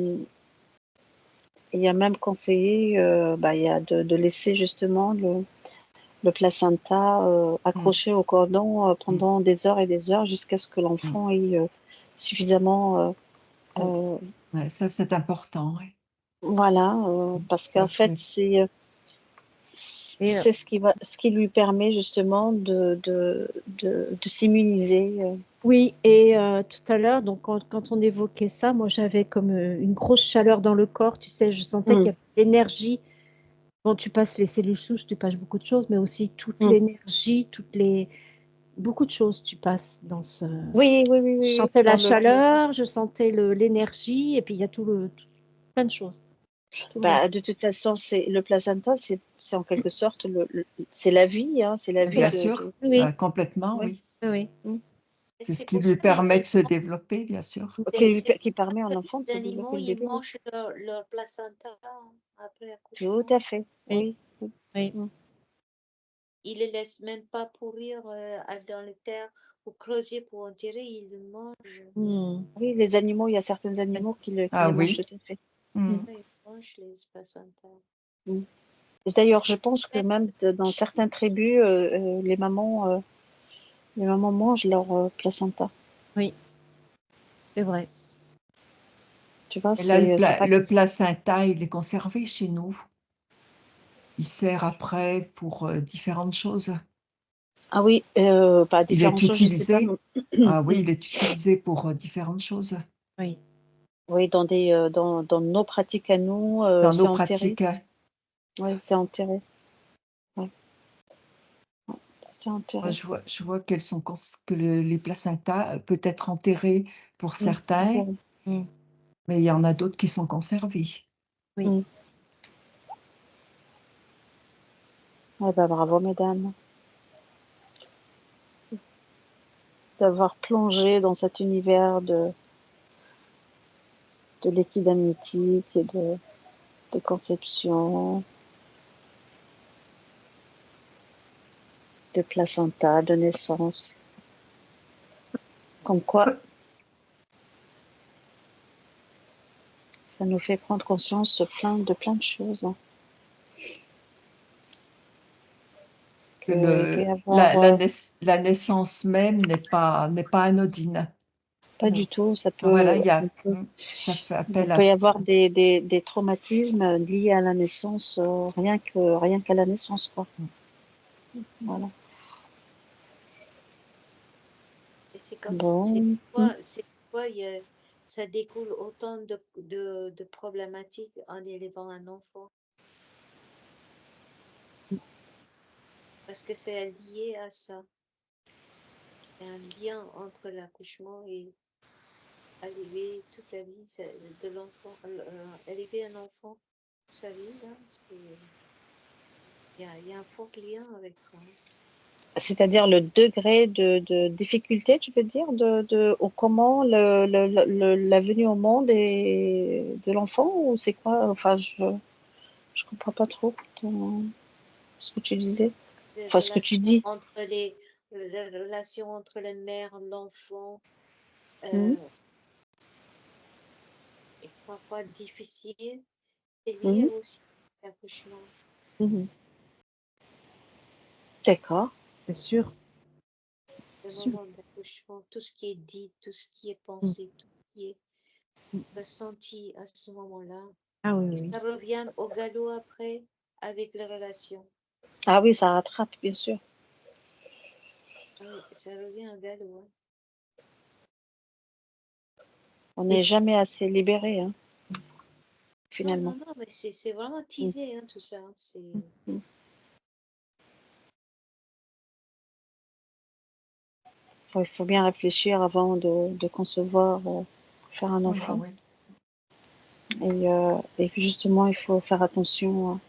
il y a même conseillé, il y a de laisser justement le placenta accroché au cordon pendant des heures et des heures jusqu'à ce que l'enfant ait suffisamment. Ouais, ça, c'est important. Ouais. Voilà, parce Ça, qu'en fait, c'est... Et, c'est ce qui lui permet justement de s'immuniser. oui, et tout à l'heure, donc quand on évoquait ça, moi j'avais comme une grosse chaleur dans le corps, tu sais, je sentais qu'il y Mm, avait de l'énergie. Bon, tu passes les cellules souches, tu passes beaucoup de choses, mais aussi toute mm. l'énergie, beaucoup de choses tu passes dans ce. Oui, oui, oui, Je oui, oui. sentais la Dans chaleur, je sentais l'énergie, et puis il y a plein de choses, tout le reste. de toute façon, c'est le placenta, c'est en quelque sorte c'est la vie, hein, c'est la vie Bien sûr, Oui, complètement, ouais. oui. oui, Mm. Et C'est ce c'est qui pour lui ça les permet de se animaux, développer, bien sûr. Qui permet à l'enfant de les se animaux, développer, le ils bébé. Oui. mangent leur placenta après Tout accouchement. à fait, oui, oui. oui. Mm. Ils ne les laissent même pas pourrir dans les terres ou creuser pour enterrer, ils le mangent. Hmm. Oui, les animaux, il y a certains animaux qui Ah les mangent oui. tout à fait. Mm. Ils mangent les placentas. Mm. Et d'ailleurs, Parce je que pense que même dans certaines tribus, les mamans mangent leur placenta. oui, c'est vrai. Tu vois, Et là, c'est pas que. le placenta, il est conservé chez nous. Il sert après pour différentes choses. Ah oui, pas Il est différentes choses, je sais pas. utilisé. Ah oui, Mm. il est utilisé pour différentes choses. Oui, Oui, dans nos pratiques à nous, Dans c'est nos enterré. pratiques, Oui, c'est enterré. Ouais, c'est moi, enterré. je vois qu'elles sont que les placentas peut être enterrés pour Mm. certains, Enterré. hmm, mais il y en a d'autres qui sont conservés. oui. Mm. Eh ben, bravo, mesdames, d'avoir plongé dans cet univers de liquide amniotique et de conception, de placenta, de naissance. Comme quoi, ça nous fait prendre conscience de plein de choses. Hein. Que Il peut y avoir la naissance même n'est pas anodine. pas Non. du tout, Voilà, ça fait il appel peut à... y avoir des traumatismes liés à la naissance, rien qu'à la naissance, quoi. Voilà. Et c'est comme Bon. Mm. c'est pourquoi ça découle autant de problématiques en élevant un enfant. Parce que c'est lié à ça. Il y a un lien entre l'accouchement et élever toute la vie de l'enfant. Élever un enfant toute sa vie, là, il y a un fort lien avec ça. C'est-à-dire le degré de difficulté, tu peux dire, au comment la venue au monde de l'enfant, ou c'est quoi? Enfin, je comprends pas trop ce que tu disais. Les Enfin, ce que tu relations dis. entre la relation entre la mère et l'enfant Mhm. est parfois difficile. C'est lié Mhm. aussi à l'accouchement. Mhm. D'accord. C'est sûr. Le Sûr. moment d'accouchement, tout ce qui est dit, tout ce qui est Mm. pensé, tout ce qui est Mm. ressenti à ce moment-là. Ah oui, Et oui. ça revient au galop après avec les relations. Ah oui, ça rattrape, bien sûr. Ah oui, ça revient au galop. Hein. On Et n'est jamais assez libéré, hein, Non, finalement. non, non, mais c'est vraiment Mm. teasé, hein, tout ça. Hein. C'est Mm. Il faut bien réfléchir avant de concevoir, faire un Oui, ah enfant. oui. Et puis justement, il faut faire attention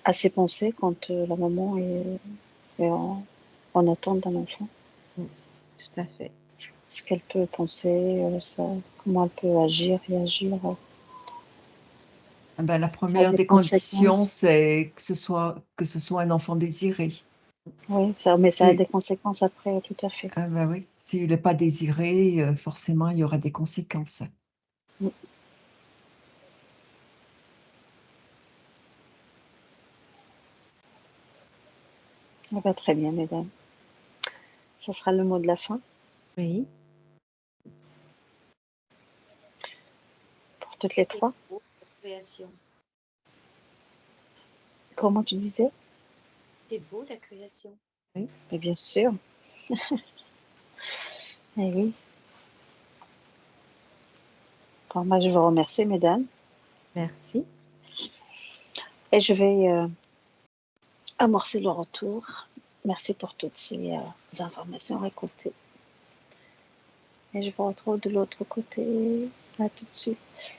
à ses pensées quand la maman est en attente d'un enfant. Mm. Tout à fait. Ce qu'elle peut penser, comment elle peut agir, réagir. Ah ben, la Ça a première des des conditions, conséquences. c'est que ce soit un enfant désiré. Oui, mais ça a des Si, conséquences après, tout à fait. ah ben oui, s'il n'est pas désiré, forcément, il y aura des conséquences. Mm. Ah bah, très bien, mesdames. Ça sera le mot de la fin Oui. pour toutes les c'est trois. beau, la création. Comment tu disais? C'est beau, la création. Oui. Mais bien sûr. Eh oui. Bon, moi, je vous remercie, mesdames. Merci. Et je vais amorcer le retour. Merci pour toutes ces informations récoltées. Et je vous retrouve de l'autre côté. À tout de suite.